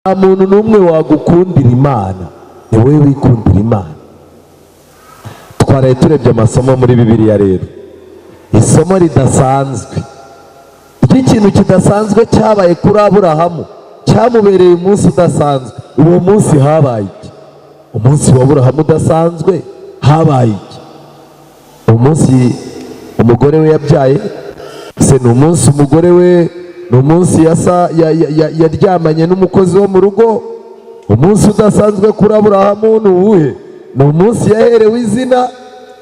nta muntu n'umwe wagukundira Imana, ni wowe wikundira Imana. Twaraye turebye amasomo muri Bibiliya rero, isomo ridasanzwe ry'ikintu kidasanzwe cyabaye kuri Aburahamu, cyamubereye umunsi udasanzwe. Uwo munsi habaye iki? Umunsi wa Aburahamu udasanzwe habaye iki? Umunsi umugore we yabyaye, se ni umunsi umugore we, ni umunsi yaryamanye n'umukozi wo mu rugo. Umunsi udasanzwe kuri Aburahamu ni uwuhe? Ni umunsi yaherewe izina.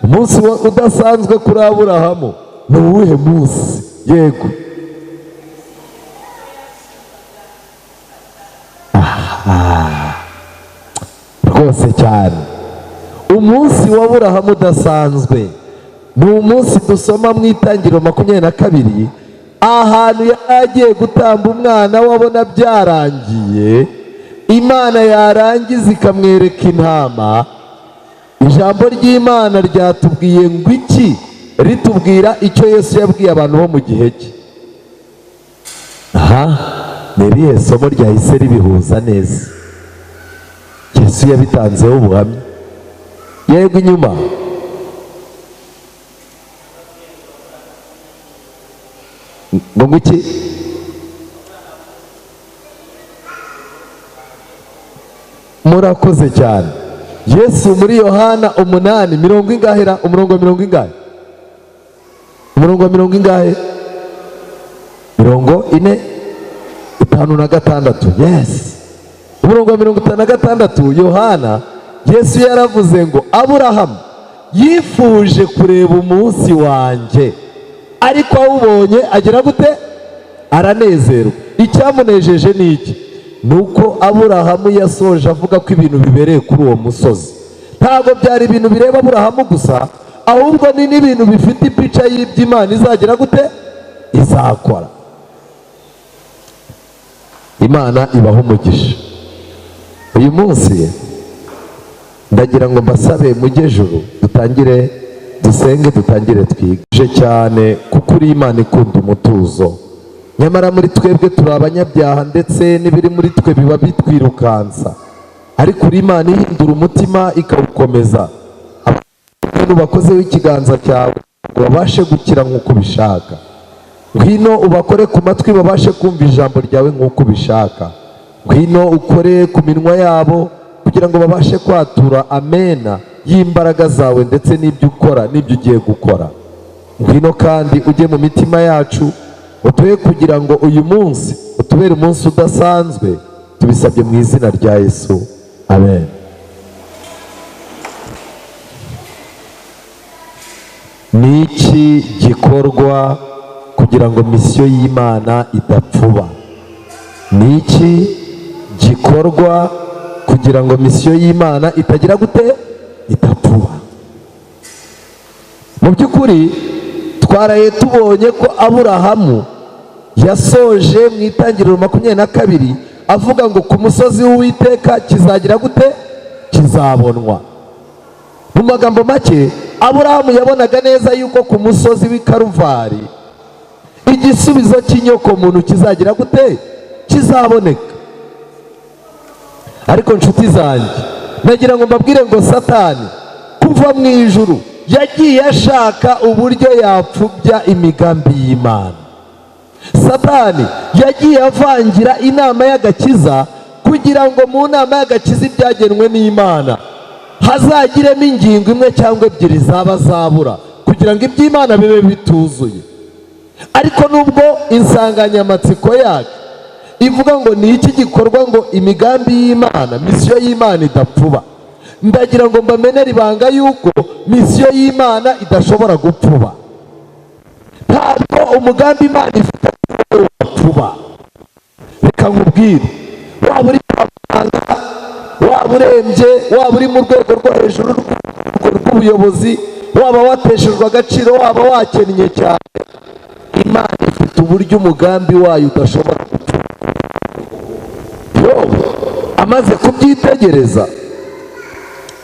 Umunsi udasanzwe kuri Aburahamu ni uwuhe munsi? Yego, rwose cyane. Umunsi wa Aburahamu udasanzwe ni umunsi dusoma mu Itangiriro 22, ahantu yagiye gutamba umwana wabona byarangiye, Imana yarangiza ikamwereka intama. Ijambo ry'Imana ryatubwiye ngo iki? Ritubwira icyo Yesu yabwiye abantu bo mu gihe cye. Aha ni irihe somo ryahise ribihuza neza? Yesu yabitanzeho ubuhamya. Yego, inyuma ngo iki? Murakoze cyane. Yesu muri Yohana 8 mirongo ingahera, umurongo mirongo ingahe? Umurongo mirongo ingahe? 46. Yes, umurongo 56 Yohana, Yesu yaravuze ngo Aburahamu yifuje kureba umunsi wanjye, ariko awubonye agira gute? Aranezerwa. Icyamunejeje ni iki? Nuko Aburahamu yasoje avuga ko ibintu bibereye kuri uwo musozi ntabwo byari ibintu bireba Aburahamu gusa, ahubwo ni n'ibintu bifite ipica y'iby'Imana izagira gute? Izakora. Imana ibaho umugisha. Uyu munsi ndagira ngo mbasabe mujye ejuru, dutangire dusenge, dutangire twige cyane, kuko uri Imana ikunda umutuzo. Nyamara muri twebwe turi abanyabyaha, ndetse n'ibiri muri twe biba bitwirukansa, ariko uri Imana ihindura umutima ikawukomeza. Abantu bakozeho ikiganza cyawe ngo babashe gukira nk'uko ubishaka. Ngwino ubakore ku matwi babashe kumva ijambo ryawe nk'uko ubishaka. Ngwino ukore ku minwa yabo kugira ngo babashe kwatura amena y'imbaraga zawe, ndetse n'ibyo ukora n'ibyo ugiye gukora. Ngwino kandi ujye mu mitima yacu, utuye kugira ngo uyu munsi utubere umunsi udasanzwe. Tubisabye mu izina rya Yesu, amen. Ni iki gikorwa kugira ngo misiyo y'Imana idapfuba? Ni iki gikorwa kugira ngo misiyo y'Imana itagira gute? Idapfuba. Mu by'ukuri twaraye tubonye ko Aburahamu yasoje mu Itangiriro 22 avuga ngo ku musozi w'Uwiteka kizagira gute? Kizabonwa. Mu magambo make, Aburahamu yabonaga neza yuko ku musozi w'i Karuvari igisubizo cy'inyoko muntu kizagira gute? Kizaboneka. Ariko nshuti zanjye, nagira ngo mbabwire ngo Satani kuva mu ijuru yagiye ashaka uburyo yapfubya imigambi y'Imana. Satani yagiye avangira inama y'agakiza kugira ngo mu nama y'agakiza ibyagenwe n'Imana hazagiremo ingingo imwe cyangwa ebyiri zaba zabura, kugira ngo iby'Imana bibe bituzuye. Ariko nubwo insanganyamatsiko yacu ivuga ngo ni iki gikorwa ngo imigambi y'Imana, misiyo y'Imana idapfuba, ndagira ngo mbamenere ibanga yuko misiyo y'Imana idashobora gupfuba. Ntabwo umugambi Imana ifite gupfuba. Reka nkubwire, waba uri kwa muganga, waba urembye, waba uri mu rwego rwo hejuru rw'ubuyobozi, waba wateshejwe agaciro, waba wakennye cyane, Imana ifite uburyo umugambi wayo udashobora gupfuba. Yobu amaze kubyitegereza,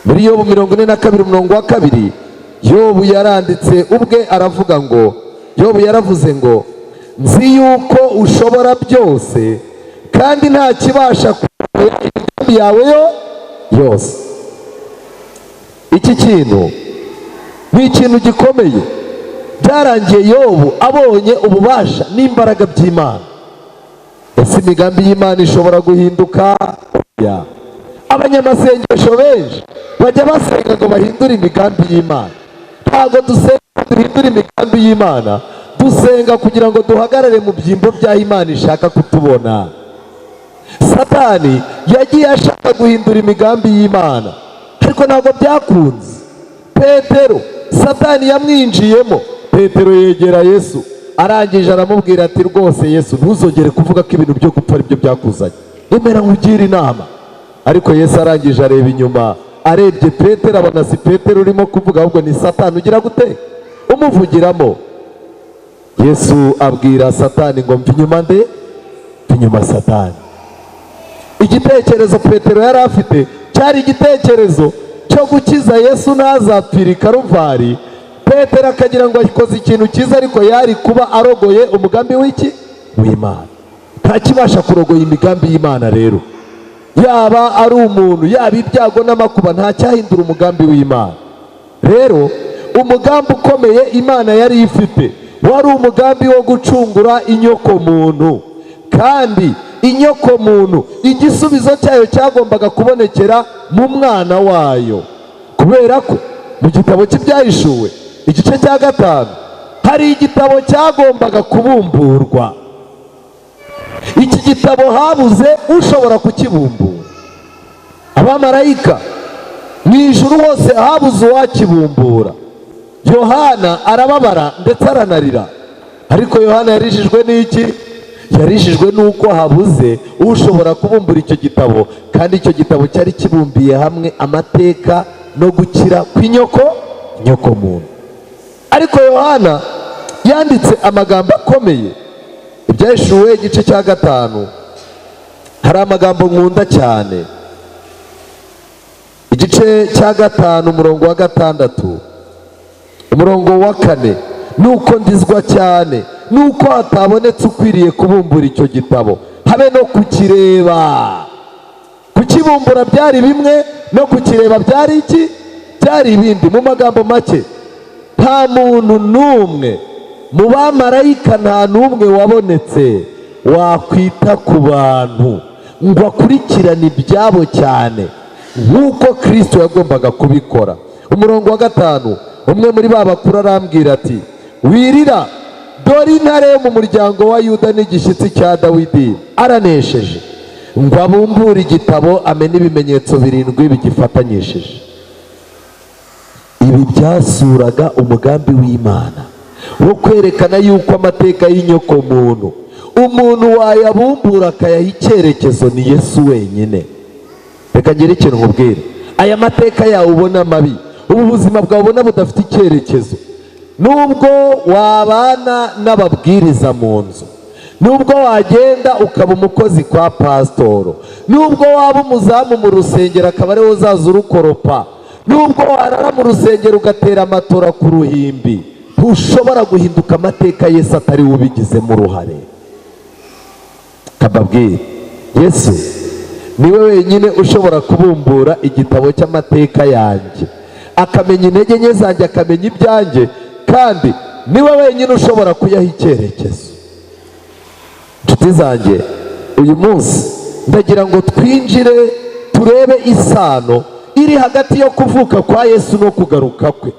muri Yobu 42:2, Yobu yaranditse ubwe aravuga ngo, Yobu yaravuze ngo nzi yuko ushobora byose kandi nta kibasha imigambi yawe yose. Iki kintu ni ikintu gikomeye. Byarangiye Yobu abonye ububasha n'imbaraga by'Imana. Ese imigambi y'Imana ishobora guhinduka? Abanyamasengesho benshi bajya basenga ngo bahindure imigambi y'Imana. Ntabwo dusenga duhindura imigambi y'Imana, dusenga kugira ngo duhagarare mu byimbo by'aho Imana ishaka kutubona. Satani yagiye ashaka guhindura imigambi y'Imana, ariko ntabwo byakunze. Petero, Satani yamwinjiyemo. Petero yegera Yesu, arangije aramubwira ati rwose Yesu, ntuzongere kuvuga ko ibintu byo gupfa aribyo byakuzanye, emera nkugire inama. Ariko Yesu arangije areba inyuma, arebye Petero abona si Petero urimo kuvuga, ahubwo ni Satani ugira gute umuvugiramo. Yesu abwira Satani ngo mva inyuma nde, mva inyuma Satani. Igitekerezo Petero yari afite cyari igitekerezo cyo gukiza Yesu ntazapfire i Karuvari. Petero akagira ngo akoze ikintu cyiza, ariko yari kuba arogoye umugambi w'iki w'Imana. Ntakibasha kurogoya imigambi y'Imana rero, yaba ari umuntu, yaba ibyago n'amakuba, ntacyahindura umugambi w'Imana. Rero umugambi ukomeye Imana yari ifite wari umugambi wo gucungura inyokomuntu, kandi inyokomuntu igisubizo cyayo cyagombaga kubonekera mu mwana wayo, kubera ko mu gitabo cy'Ibyahishuwe igice cya 5 hari igitabo cyagombaga kubumburwa. Iki gitabo habuze ushobora kukibumbura. Abamarayika mu ijuru hose habuze uwakibumbura. Yohana arababara ndetse aranarira, ariko Yohana yarijijwe n'iki? Yarijijwe n'uko habuze ushobora kubumbura icyo gitabo, kandi icyo gitabo cyari kibumbiye hamwe amateka no gukira kw'inyokomuntu. Ariko Yohana yanditse amagambo akomeye. Ibyahishuwe igice cya 5 hari amagambo nkunda cyane. Igice cya 5 umurongo wa 6, umurongo wa 4, nuko ndizwa cyane nuko hatabonetse ukwiriye kubumbura icyo gitabo, habe no kukireba. Kukibumbura byari bimwe, no kukireba byari iki? Byari ibindi. Mu magambo make, nta muntu n'umwe mu bamarayika, nta n'umwe wabonetse wakwita ku bantu ngo akurikirane ibyabo cyane nk'uko Kristo yagombaga kubikora. Umurongo wa 5, umwe muri ba bakuru arambwira ati, wirira, dore intare yo mu muryango wa Yuda n'igishyitsi cya Dawidi aranesheje, ngo abumbure igitabo amenye ibimenyetso 7 bigifatanyishije. Ibi byasuraga umugambi w'Imana wo kwerekana yuko amateka y'inyokomuntu umuntu wayabumbura akayaha icyerekezo ni Yesu wenyine. Reka ngire ikintu nkubwire, aya mateka yawe ubona mabi, ubu buzima bwawe ubona budafite icyerekezo, nubwo wabana n'ababwiriza mu nzu, nubwo wagenda ukaba umukozi kwa pasitoro, nubwo waba umuzamu mu rusengero akaba ariwe uzaza urukoropa, nubwo warara mu rusengero ugatera amatora ku ruhimbi, ntushobora guhinduka amateka Yesu atari we ubigizemo uruhare. Kababwire, Yesu niwe wenyine ushobora kubumbura igitabo cy'amateka yanjye, akamenya intege nke zanjye, akamenya ibyanjye, kandi niwe wenyine ushobora kuyaha icyerekezo. Nshuti zanjye, uyu munsi ndagira ngo twinjire turebe isano iri hagati yo kuvuka kwa Yesu no kugaruka kwe.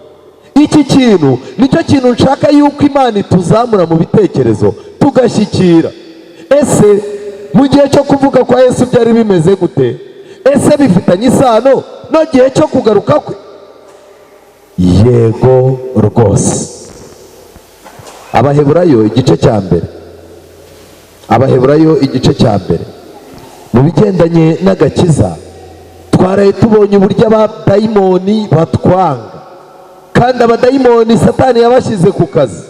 Iki kintu nicyo kintu nshaka yuko Imana ituzamura mu bitekerezo tugashyikira. Ese mu gihe cyo kuvuka kwa Yesu byari bimeze gute? Ese bifitanye isano no gihe cyo kugaruka kwe? Yego rwose. Abaheburayo igice cya 1, Abaheburayo igice cya 1, mu bigendanye n'agakiza twaraye tubonye uburyo abadayimoni batwanga, kandi abadayimoni Satani yabashyize ku kazi,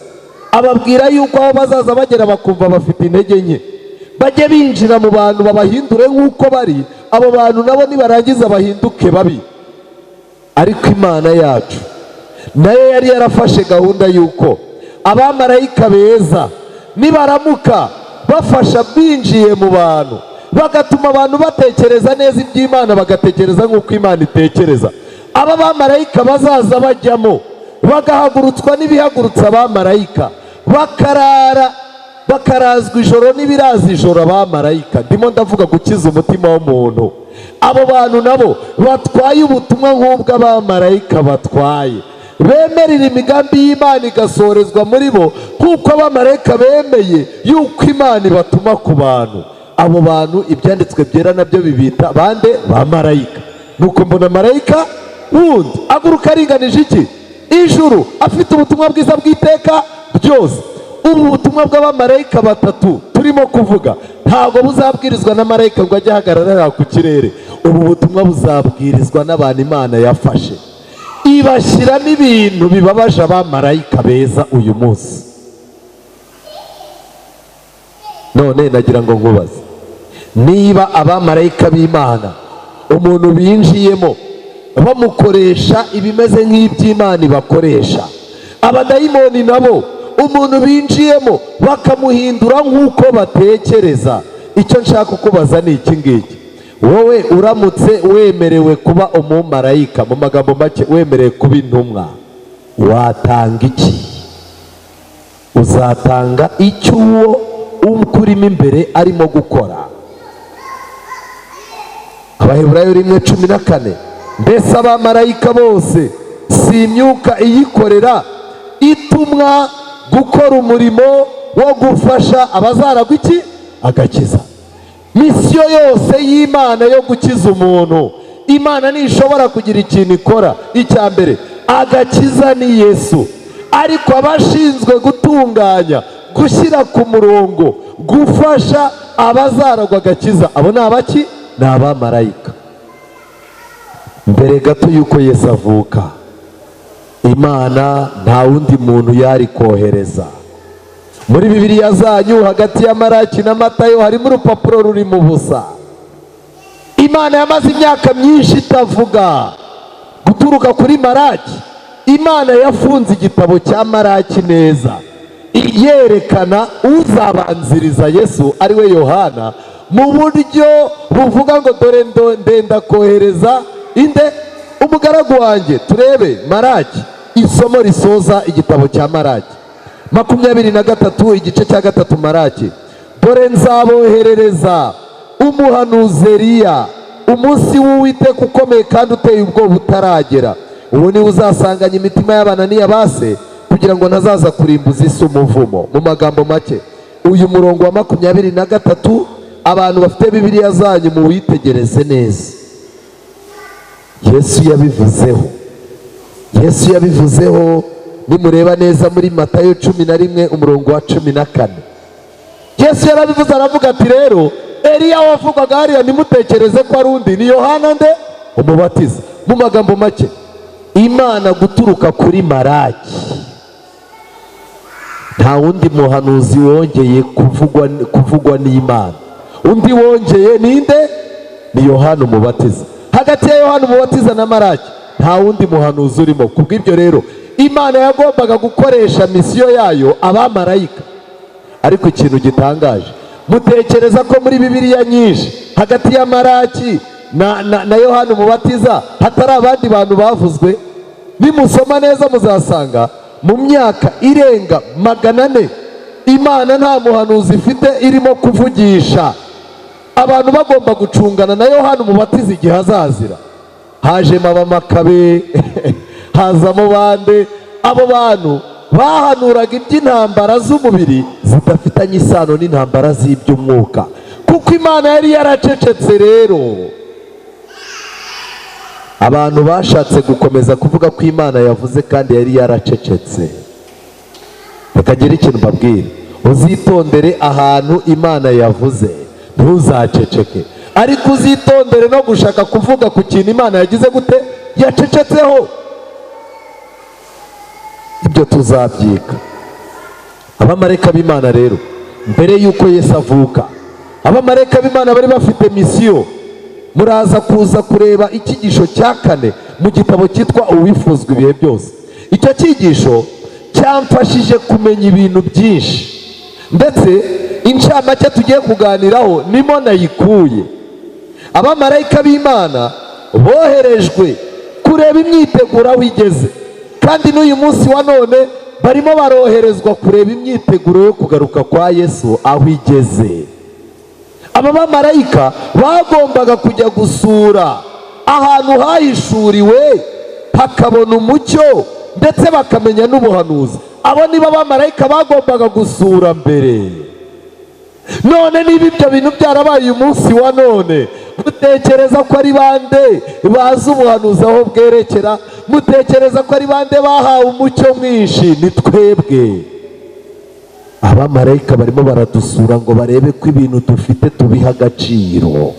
ababwira yuko aho bazaza bagera bakumva bafite intege nke, bajye binjira mu bantu babahindure nk'uko bari, abo bantu nabo nibarangiza bahinduke babi. Ariko Imana yacu nayo yari yarafashe gahunda yuko abamarayika beza nibaramuka bafasha binjiye mu bantu bagatuma abantu batekereza neza iby'Imana, bagatekereza nk'uko Imana itekereza. Aba bamarayika bazaza bajyamo bagahagurutswa n'ibihagurutsa abamarayika, bakarazwa ijoro n'ibiraza ijoro abamarayika. Ndimo ndavuga gukiza umutima w'umuntu. Abo bantu nabo batwaye ubutumwa nk'ubwo abamarayika batwaye, bemerera imigambi y'Imana igasorezwa muri bo nk'uko abamarayika bemeye yuko Imana ibatuma ku bantu. Abo bantu ibyanditswe byera nabyo bibita bande? Bamarayika. Nuko mbona marayika wundi aguruka aringanije iki? Ijuru, afite ubutumwa bwiza bw'iteka byose. Ubu butumwa bw'abamarayika batatu turimo kuvuga ntabwo buzabwirizwa na marayika ngo ajye ahagarara ku kirere. Ubu butumwa buzabwirizwa n'abantu Imana yafashe ibashyiramo ibintu bibabaje abamarayika beza uyu munsi. None nagira ngo nkubaze, niba abamarayika b'Imana umuntu binjiyemo bamukoresha ibimeze nk'iby'Imana ibakoresha, abadayimoni nabo umuntu binjiyemo bakamuhindura nk'uko batekereza, icyo nshaka kukubaza ni iki ngiki: wowe uramutse wemerewe kuba umumarayika, mu magambo make wemerewe kuba intumwa, watanga iki? Uzatanga icyo uwo ukurimo imbere arimo gukora. Abaheburayo 1:14, mbese abamarayika bose si imyuka iyikorera itumwa gukora umurimo wo gufasha abazaragwa iki? Agakiza. Misiyo yose y'Imana yo gukiza umuntu, Imana ntishobora kugira ikintu ikora. Icya mbere, agakiza ni Yesu, ariko abashinzwe gutunganya, gushyira ku murongo, gufasha abazaragwa agakiza, abo ni abaki? Ni abamarayika. Mbere gato yuko Yesu avuka, Imana nta wundi muntu yari kohereza. Muri Bibiliya zanyu hagati ya Maraki na Matayo harimo urupapuro rurimo ubusa. Imana yamaze imyaka myinshi itavuga. Guturuka kuri Maraki, Imana yafunze igitabo cya Maraki neza, yerekana uzabanziriza Yesu ari we Yohana, mu buryo buvuga ngo dore ndenda kohereza inde? Umugaragu wanjye. Turebe Maraki, isomo risoza igitabo cya Maraki 23 igice cya 3. Maraki: dore nzaboherereza umuhanuzi Eliya umunsi w'Uwiteka ukomeye kandi uteye ubwoba utaragera. Uwo niwe uzasanganya imitima y'abana n'iyabase, kugira ngo ntazaza kurimbuza isi umuvumo. Mu magambo make, uyu murongo wa 23 abantu bafite Bibiliya zanyu mu witegereze neza. Yesu yabivuzeho. Yesu yabivuzeho nimureba neza muri Matayo 11 umurongo wa 14. Yesu yarabivuze aravuga ati, rero Eliya wavugwaga hariya nimutekereze ko ari undi, ni Yohana nde? Umubatiza. Mu magambo make, Imana guturuka kuri Maraki, nta wundi muhanuzi wongeye kuvugwa n'Imana. Undi wongeye ninde? Ni Yohana Umubatiza. Hagati ya Yohana Umubatiza na Maraki nta wundi muhanuzi urimo. Kubw'ibyo rero Imana yagombaga gukoresha misiyo yayo abamarayika. Ariko ikintu gitangaje, mutekereza ko muri Bibiliya nyinshi hagati ya Maraki na Yohana Umubatiza hatari abandi bantu bavuzwe? Nimusoma neza muzasanga mu myaka irenga 400 Imana nta muhanuzi ifite irimo kuvugisha. Abantu bagomba gucungana na Yohana Umubatiza igihe azazira. Hajemo abamakabe hazamo bande. Abo bantu bahanuraga iby'intambara z'umubiri zidafitanye isano n'intambara z'iby'umwuka, kuko Imana yari yaracecetse. Rero abantu bashatse gukomeza kuvuga ko Imana yavuze kandi yari yaracecetse. Bakagira ikintu mbabwira, uzitondere ahantu Imana yavuze, ntuzaceceke. Ariko uzitondere no gushaka kuvuga ku kintu Imana yagize gute? Yacecetseho. Ibyo tuzabyiga. Abamarayika b'Imana rero, mbere yuko Yesu avuka, abamarayika b'Imana bari bafite misiyo. Muraza kuza kureba icyigisho cya 4 mu gitabo cyitwa Uwifuzwa ibihe byose. Icyo cyigisho cyamfashije kumenya ibintu byinshi, ndetse incamake tugiye kuganiraho nimo nayikuye. Abamarayika b'Imana boherejwe kureba imyiteguro aho igeze, kandi n'uyu munsi wa none barimo baroherezwa kureba imyiteguro yo kugaruka kwa Yesu aho igeze. Aba bamarayika bagombaga kujya gusura ahantu hahishuriwe hakabona umucyo ndetse bakamenya n'ubuhanuzi. Abo nibo bamarayika bagombaga gusura mbere. None niba ibyo bintu byarabaye uyu munsi wa none, mutekereza ko ari bande bazi ubuhanuzi aho bwerekera? Mutekereza ko ari bande bahawe umucyo mwinshi? Ni twebwe. Abamarayika barimo baradusura ngo barebe ko ibintu dufite tubiha agaciro.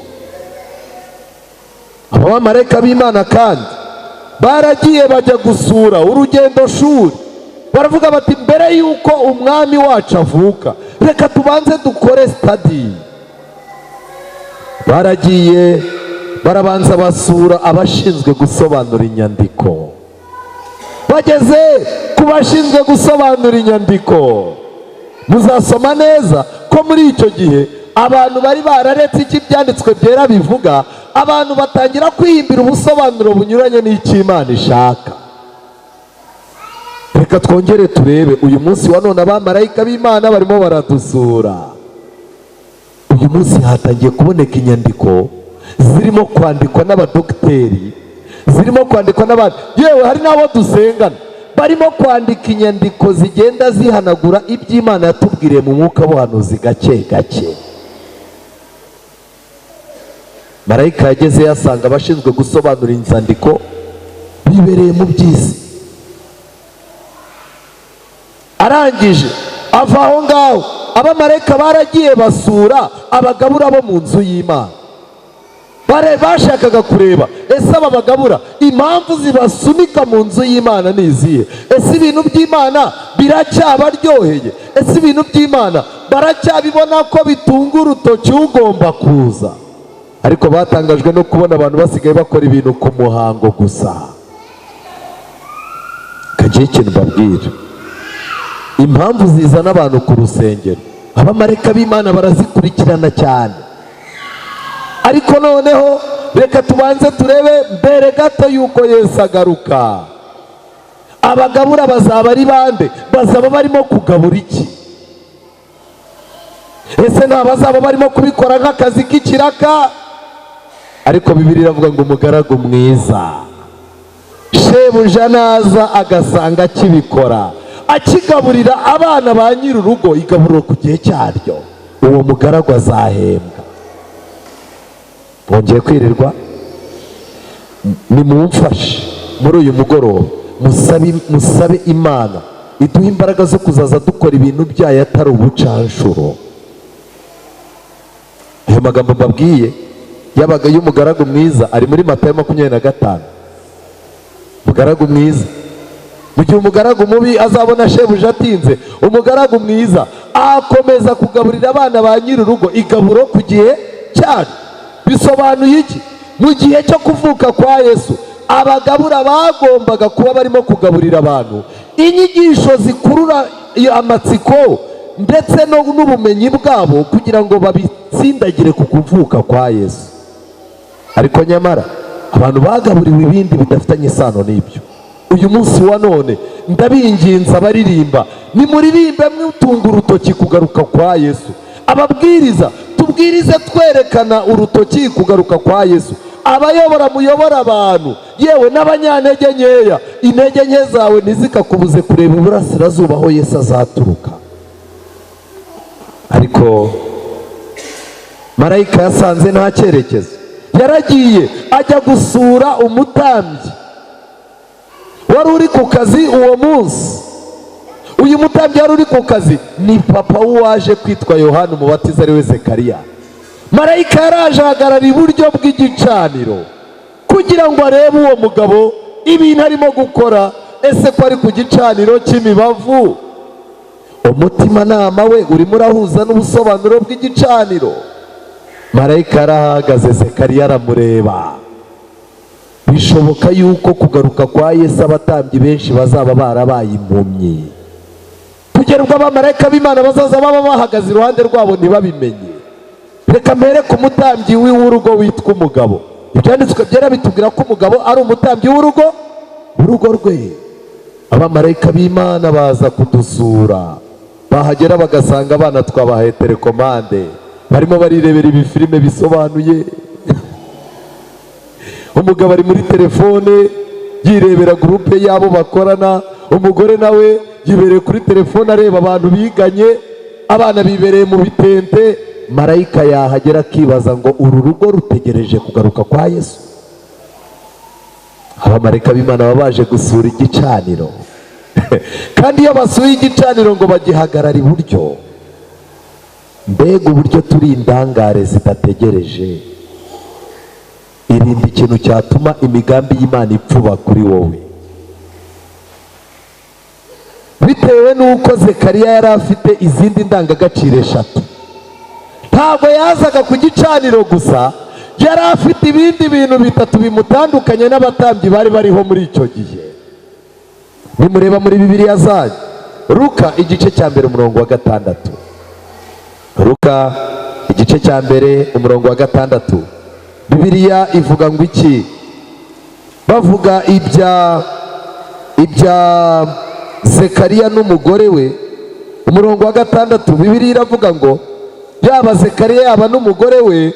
Aba bamarayika b'Imana kandi baragiye bajya gusura urugendo shuri. Baravuga bati mbere yuko umwami wacu avuka, reka tubanze dukore study. Baragiye barabanza basura abashinzwe gusobanura inyandiko. Bageze ku bashinzwe gusobanura inyandiko, muzasoma neza ko muri icyo gihe abantu bari bararetse iki byanditswe byera bivuga, abantu batangira kwihimbira ubusobanuro bunyuranye n'icyo Imana ishaka. Reka twongere turebe uyu munsi wa none abamarayika b'Imana barimo baradusura. Uyu munsi hatangiye kuboneka inyandiko zirimo kwandikwa n'abadogiteri, zirimo kwandikwa n'abandi, yewe hari n'abo dusengana barimo kwandika inyandiko zigenda zihanagura iby'Imana yatubwiriye mu mwuka w'ubuhanuzi gake gake. Marayika yageze yasanga abashinzwe gusobanura inzandiko bibereye mu by'isi. Arangije ava aho ngaho, abamarayika baragiye basura abagabura bo mu nzu y'Imana. Bashakaga kureba ese aba bagabura impamvu zibasunika mu nzu y'Imana ni izihe? Ese ibintu by'Imana biracyabaryoheye? Ese ibintu by'Imana baracyabibona ko bitunga urutoki ugomba kuza? Ariko batangajwe no kubona abantu basigaye bakora ibintu ku muhango gusa. Kagiye ikintu mbabwira, impamvu zizana abantu ku rusengero abamarayika b'Imana barazikurikirana cyane. Ariko noneho reka tubanze turebe mbere gato yuko Yesu agaruka, abagabura bazaba ari bande? Bazaba barimo kugabura iki? Ese nta bazaba barimo kubikora nk'akazi k'ikiraka? Ariko Bibiliya iravuga ngo umugaragu mwiza shebuja naza agasanga akibikora, akigaburira abana ba nyir'urugo igaburiro ku gihe cyaryo, uwo mugaragu azahembwa. Bongeye kwirirwa, nimumfashe muri uyu mugoroba musabe Imana iduha imbaraga zo kuzaza dukora ibintu byayo atari ubucanshuro. Ayo magambo mbabwiye yabaga y'umugaragu mwiza ari muri Matayo 25. Umugaragu mwiza, mu gihe umugaragu mubi azabona shebuja atinze, umugaragu mwiza akomeza kugaburira abana ba nyir'urugo igaburo ku gihe cyaryo. Bisobanuye iki? Mu gihe cyo kuvuka kwa Yesu abagabura bagombaga kuba barimo kugaburira abantu inyigisho zikurura amatsiko ndetse n'ubumenyi bwabo kugira ngo babitsindagire ku kuvuka kwa Yesu. Ariko nyamara abantu bagaburiwe ibindi bidafitanye isano n'ibyo. Uyu munsi wa none ndabinginze abaririmba, nimuririmbe mwitunga urutoki kugaruka kwa Yesu. Ababwiriza tubwirize twerekana urutoki kugaruka kwa Yesu. Abayobora muyobora abantu, yewe n'abanyantege nkeya, intege nke zawe ntizikakubuze kureba iburasirazuba aho Yesu azaturuka. Ariko marayika yasanze nta cyerekezo, yaragiye ajya gusura umutambyi wari uri ku kazi uwo munsi. Uyu mutambyi wari uri ku kazi ni papa w'uwaje kwitwa Yohana Umubatiza ari we Zekariya. Marayika yaraje ahagarara iburyo bw'igicaniro kugira ngo arebe uwo mugabo ibintu arimo gukora, ese ko ari ku gicaniro cy'imibavu umutimanama we urimo urahuza n'ubusobanuro bw'igicaniro. Marayika yarahagaze, Zekariya aramureba. Bishoboka yuko kugaruka kwa Yesu abatambyi benshi bazaba barabaye impumyi. kugera ubwo abamarayika b'Imana bazaza baba bahagaze iruhande rwabo ntibabimenye. Reka mbere ku mutambyi w'urugo witwa umugabo. Ibyanditswe byera bitubwira ko umugabo ari umutambyi w'urugo rwe. Abamarayika b'Imana baza kudusura, bahagera bagasanga abana twabahaye telekomande barimo barirebera ibifilime bisobanuye. Umugabo ari muri telefone yirebera gurupe y'abo bakorana, umugore nawe yibereye kuri telefone areba abantu biganye, abana bibereye mu bitente. Marayika yahagera akibaza ngo uru rugo rutegereje kugaruka kwa Yesu. Abamarayika b'Imana baba baje gusura igicaniro kandi iyo basuye igicaniro ngo bagihagarara iburyo. Mbega uburyo turi indangare zidategereje. Irinde ikintu cyatuma imigambi y'Imana ipfuba kuri wowe. Bitewe n'uko Zekariya yari afite izindi ndangagaciro eshatu, ntabwo yazaga ku gicaniro gusa, yari afite ibindi bintu bitatu bimutandukanye n'abatambyi bari bariho muri icyo gihe. Nimureba muri Bibiliya zanyu, Luka igice cya mbere umurongo wa 6. Luka igice cya mbere umurongo wa 6. Bibiliya ivuga ngo iki? Bavuga ibya Zekariya n'umugore we. Umurongo wa 6 Bibiliya iravuga ngo yaba Zekariya yaba n'umugore we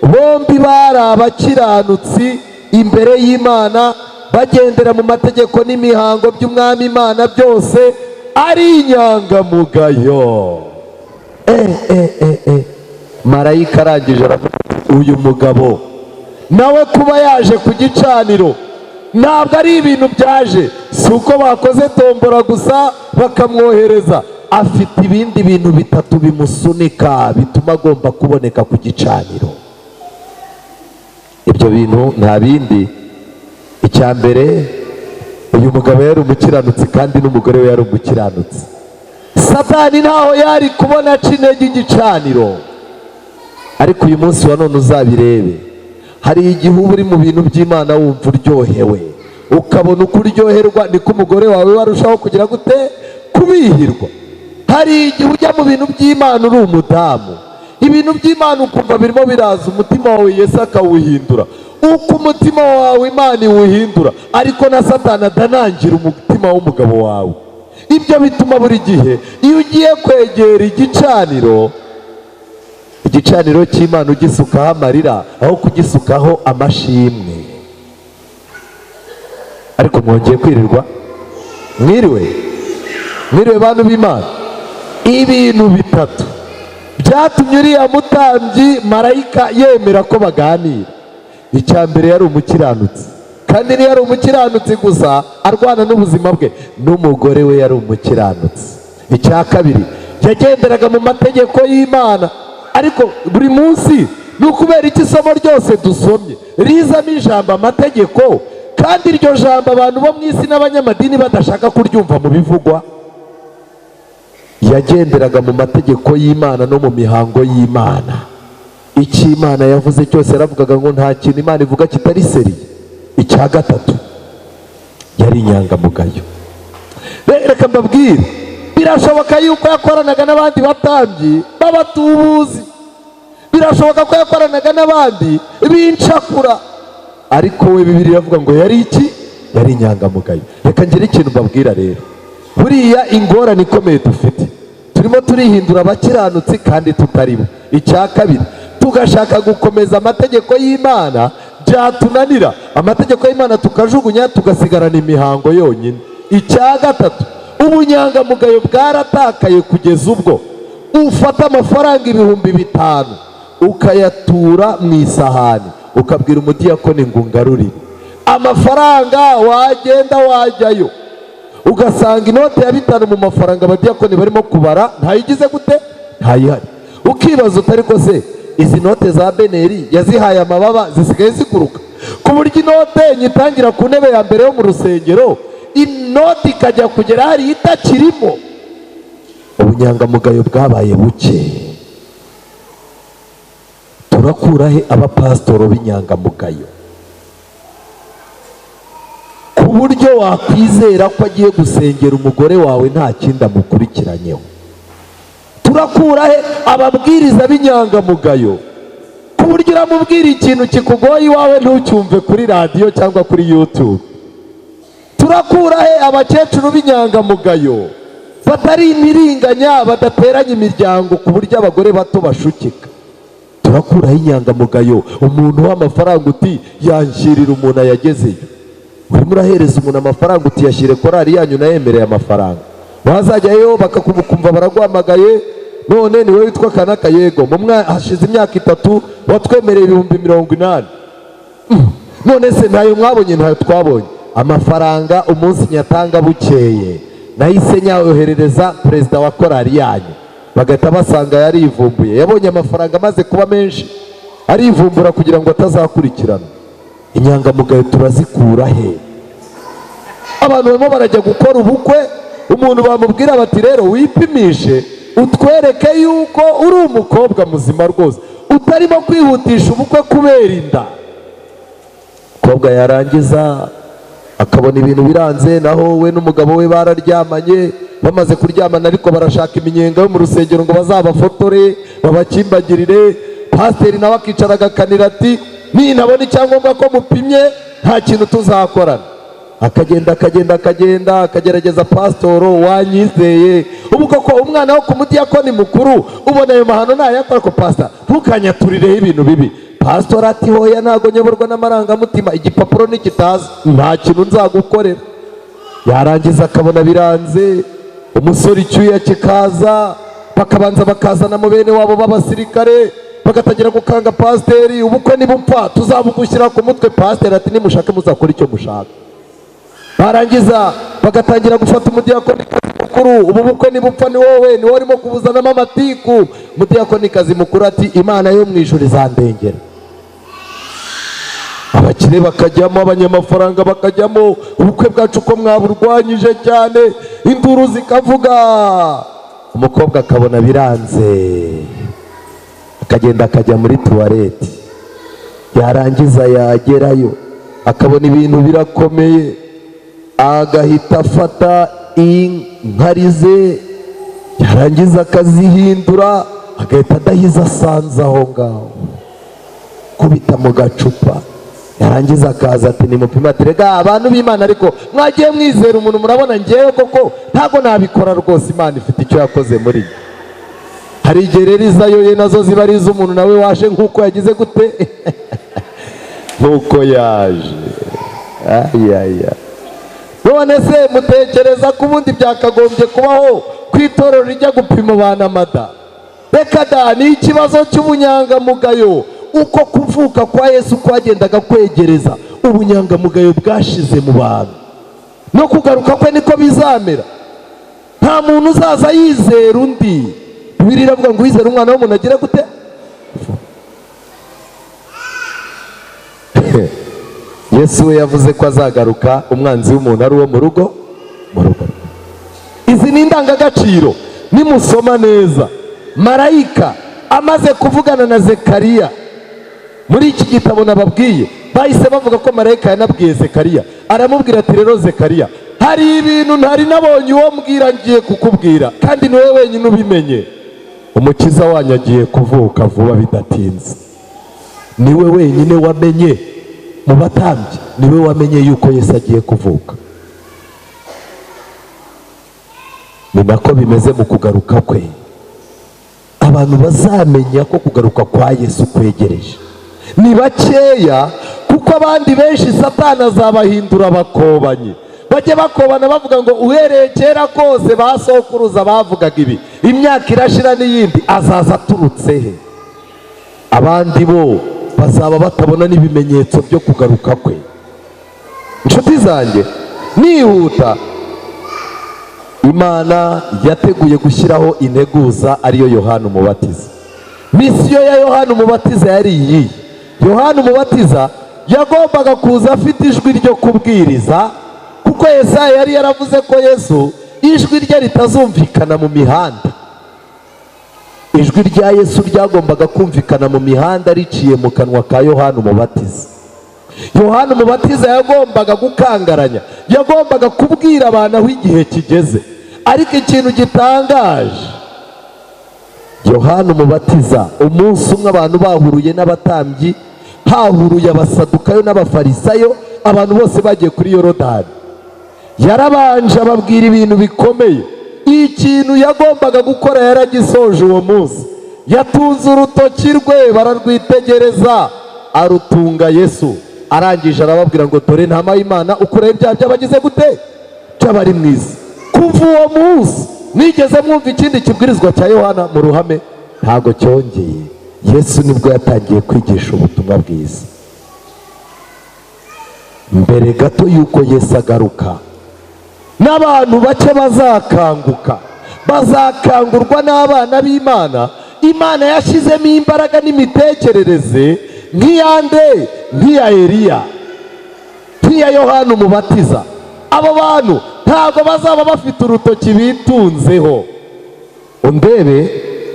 bombi bari abakiranutsi imbere y'Imana, bagendera mu mategeko n'imihango by'Umwami Imana byose, ari inyangamugayo. Marayika arangije aravuga, uyu mugabo nawe kuba yaje ku gicaniro ntabwo ari ibintu byaje, si uko bakoze tombora gusa bakamwohereza. Afite ibindi bintu bitatu bimusunika bituma agomba kuboneka ku gicaniro. Ibyo bintu nta bindi. Icya mbere, uyu mugabo yari umukiranutsi kandi n'umugore we yari umukiranutsi. Satani ntaho yari kubona aca intege igicaniro. Ariko uyu munsi wa none uzabirebe, hari igihe uba uri mu bintu by'Imana wumva uryohewe, ukabona uko uryoherwa niko umugore wawe warushaho kugira gute? Kubihirwa. Hari igihe ujya mu bintu by'Imana uri umudamu, ibintu by'Imana ukumva birimo biraza, umutima wawe Yesu akawuhindura. Uko umutima wawe Imana iwuhindura, ariko na Satani adanangira umutima w'umugabo wawe. Ibyo bituma buri gihe iyo ugiye kwegera igicaniro cy'Imana ugisukaho amarira aho kugisukaho amashimwe. Ariko mwongeye kwirirwa, mwiriwe bantu b'Imana. Ibintu bitatu byatumye uriya mutambyi marayika yemera ko baganira. Icya mbere, yari umukiranutsi, kandi ntiyari umukiranutsi gusa arwana n'ubuzima bwe, n'umugore we yari umukiranutsi. Icya kabiri, yagenderaga mu mategeko y'Imana. Ariko buri munsi ni ukubera iki isomo ryose dusomye rizamo ijambo amategeko, kandi iryo jambo abantu bo mu isi n'abanyamadini badashaka kuryumva mu bivugwa? Yagenderaga mu mategeko y'Imana no mu mihango y'Imana. Icyo Imana yavuze cyose yaravugaga ngo nta kintu Imana ivuga kitari seri. Icya gatatu, yari inyangamugayo. Reka mbabwire, birashoboka yuko yakoranaga n'abandi batambyi b'abatubuzi, birashoboka ko yakoranaga n'abandi b'incakura, ariko we Bibiliya iravuga ngo yari iki? Yari inyangamugayo. Reka ngire ikintu mbabwira rero, buriya ingorane ikomeye dufite, turimo turihindura abakiranutsi kandi tutaribo. Icya kabiri, tugashaka gukomeza amategeko y'Imana, byatunanira amategeko y'Imana tukajugunya tugasigarana imihango yonyine. Icya gatatu, ubunyangamugayo bwaratakaye kugeza ubwo ufata amafaranga 5,000 ukayatura mu isahani, ukabwira umudiyakoni ngo ngarurire amafaranga. Wagenda wajyayo ugasanga inote ya 5 mu mafaranga abadiyakoni barimo kubara ntayigize gute? Ntayihari. Ukibaza utari ko se izi note za Beneri yazihaye amababa zisigaye ziguruka, ku buryo inote nyitangira ku ntebe ya mbere yo mu rusengero, inoti ikajya kugera hari itakirimo. Ubunyangamugayo bwabaye buke. Turakura he abapasitoro b'inyangamugayo? buryo wakwizera ko agiye gusengera umugore wawe nta kindi amukurikiranyeho. Turakura he ababwiriza b'inyangamugayo ku buryo uramubwira ikintu kikugoye iwawe ntucyumve kuri radiyo cyangwa kuri YouTube? Turakura he abakecuru b'inyangamugayo batari imiringanya, badateranya imiryango ku buryo abagore bato bashukika? Turakuraho inyangamugayo umuntu w'amafaranga uti yanshyirira umuntu ayagezeyo. Urimo urahereza umuntu amafaranga uti yashyire korari yanyu nayemereye amafaranga, wazajyayo bakakumva baraguhamagaye, none niwe witwa Kanaka, yego hashize imyaka 3 watwemereye 80,000. None se ntayo mwabonye? Ntayo twabonye. Amafaranga umunsi nyatanga bukeye nahise nyayoherereza perezida wa korari yanyu, bagahita basanga yarivumbuye. Yabonye amafaranga amaze kuba menshi arivumbura kugira ngo atazakurikirana. Inyangamugayo turazikura he? Abantu barimo barajya gukora ubukwe, umuntu bamubwira bati rero wipimishe utwereke yuko uri umukobwa muzima rwose, utarimo kwihutisha ubukwe kubera inda. Umukobwa yarangiza akabona ibintu biranze, naho we n'umugabo we bararyamanye, bamaze kuryamana ariko barashaka iminyenga yo mu rusengero ngo bazabafotore babakimbagirire. Pasiteri nawe akicara agakanira ati ninabona icyangombwa ko mupimye nta kintu tuzakorana. Akagenda akagerageza, pasitoro wanyizeye ubu koko umwana wo ku mudiyakoni mukuru ubona ayo mahano ntayakora ko pasita ntukanyaturireho ibintu bibi. Pasitoro ati hoya ntago nyoborwa n'amarangamutima, igipapuro nikitaza nta kintu nzagukorera. Yarangiza akabona biranze, umusore icyuya kikaza, bakabanza bakazana mu bene wabo b'abasirikare bagatangira gukanga pasiteri, ubukwe nibupfa tuzabugushyira ku mutwe. Pasiteri ati nimushake muzakora icyo mushaka. Barangiza bagatangira gufata umudiyakonikazi mukuru, ubu bukwe nibupfa ni wowe urimo kubuzanamo amatiku. Umudiyakonikazi mukuru ati Imana yo mu ijuru izandengera. Abakire bakajyamo, abanyamafaranga bakajyamo, ubukwe bwacu ko mwaburwanyije cyane, induru zikavuga. Umukobwa akabona biranze, akagenda akajya muri tuwarete. Yarangiza yagerayo akabona ibintu birakomeye, agahita afata inkari ze, yarangiza akazihindura, agahita adahiza asanze aho ngaho, kubita mu gacupa. Yarangiza akaza ati nimupima, ati rega abantu b'Imana ariko mwagiye mwizera umuntu, murabona ngewe koko ntago nabikora rwose, Imana ifite icyo yakoze muri njye. Hari igihe rero izayo ye nazo ziba ari iz'umuntu nawe waje nk'uko yagize gute nk'uko yaje. None se mutekereza ko ubundi byakagombye kubaho ku itorero rijya gupima abana amada? Reka da, ni ikibazo cy'ubunyangamugayo. Uko kuvuka kwa Yesu kwagendaga kwegereza, ubunyangamugayo bwashize mu bantu, no kugaruka kwe niko bizamera. Nta muntu uzaza yizera undi. Bibiliya iravuga ngo wizera umwana w'umuntu agira gute? Yesu we yavuze ko azagaruka umwanzi w'umuntu ari uwo mu rugo. Izi ni indangagaciro. Nimusoma neza, marayika amaze kuvugana na Zekariya muri iki gitabo nababwiye, bahise bavuga ko marayika yanabwiye Zekariya, aramubwira ati rero Zekariya, hari ibintu ntari nabonye uwo mbwira ngiye kukubwira, kandi niwe wenyine ubimenye. Umukiza wanyu agiye kuvuka vuba bidatinze. Niwe wenyine wamenye mu batambyi, niwe wamenye yuko Yesu agiye kuvuka. Ni nako bimeze mu kugaruka kwe. Abantu bazamenya ko kugaruka kwa Yesu kwegereje ni bakeya, kuko abandi benshi Satani azabahindura abakobanyi. Bajye bakobana bavuga ngo uhereye kera kose basokuruza bavugaga ibi, imyaka irashira n'iyindi, azaza aturutse he? Abandi bo bazaba batabona n'ibimenyetso byo kugaruka kwe. Inshuti zanjye, nihuta, Imana yateguye gushyiraho integuza ariyo Yohana Umubatiza. Misiyo ya Yohana Umubatiza yari iyi: Yohana Umubatiza yagombaga kuza afite ijwi ryo kubwiriza, kuko Yesaya yari yaravuze ko Yesu ijwi rye ritazumvikana mu mihanda. Ijwi rya Yesu ryagombaga kumvikana mu mihanda riciye mu kanwa ka Yohana Umubatiza. Yohana umubatiza yagombaga gukangaranya, yagombaga kubwira abantu aho igihe kigeze. Ariko ikintu gitangaje, Yohana umubatiza umunsi umwe abantu bahuruye n'abatambyi, hahuruye abasadukayo n'abafarisayo, abantu bose bagiye kuri Yorodani, yarabanje ababwira ibintu bikomeye. Ikintu yagombaga gukora yaragisoje uwo munsi. Yatunze urutoki rwe bararwitegereza, arutunga Yesu. Arangije arababwira ngo dore ntama y'Imana ukuraho ibyaha by'abagize gute, by'abari mu isi. Kuva uwo munsi nigeze mwumva ikindi kibwirizwa cya Yohana mu ruhame? Ntago cyongeye. Yesu nibwo yatangiye kwigisha ubutumwa bwiza. Mbere gato yuko Yesu agaruka, n'abantu bake bazakanguka, bazakangurwa n'abana b'Imana. Imana yashyizemo imbaraga n'imitekerereze nk'iyande, nk'iya Eliya, nk'iya Yohana umubatiza. Abo bantu ntabwo bazaba bafite urutoki bitunzeho. Undebe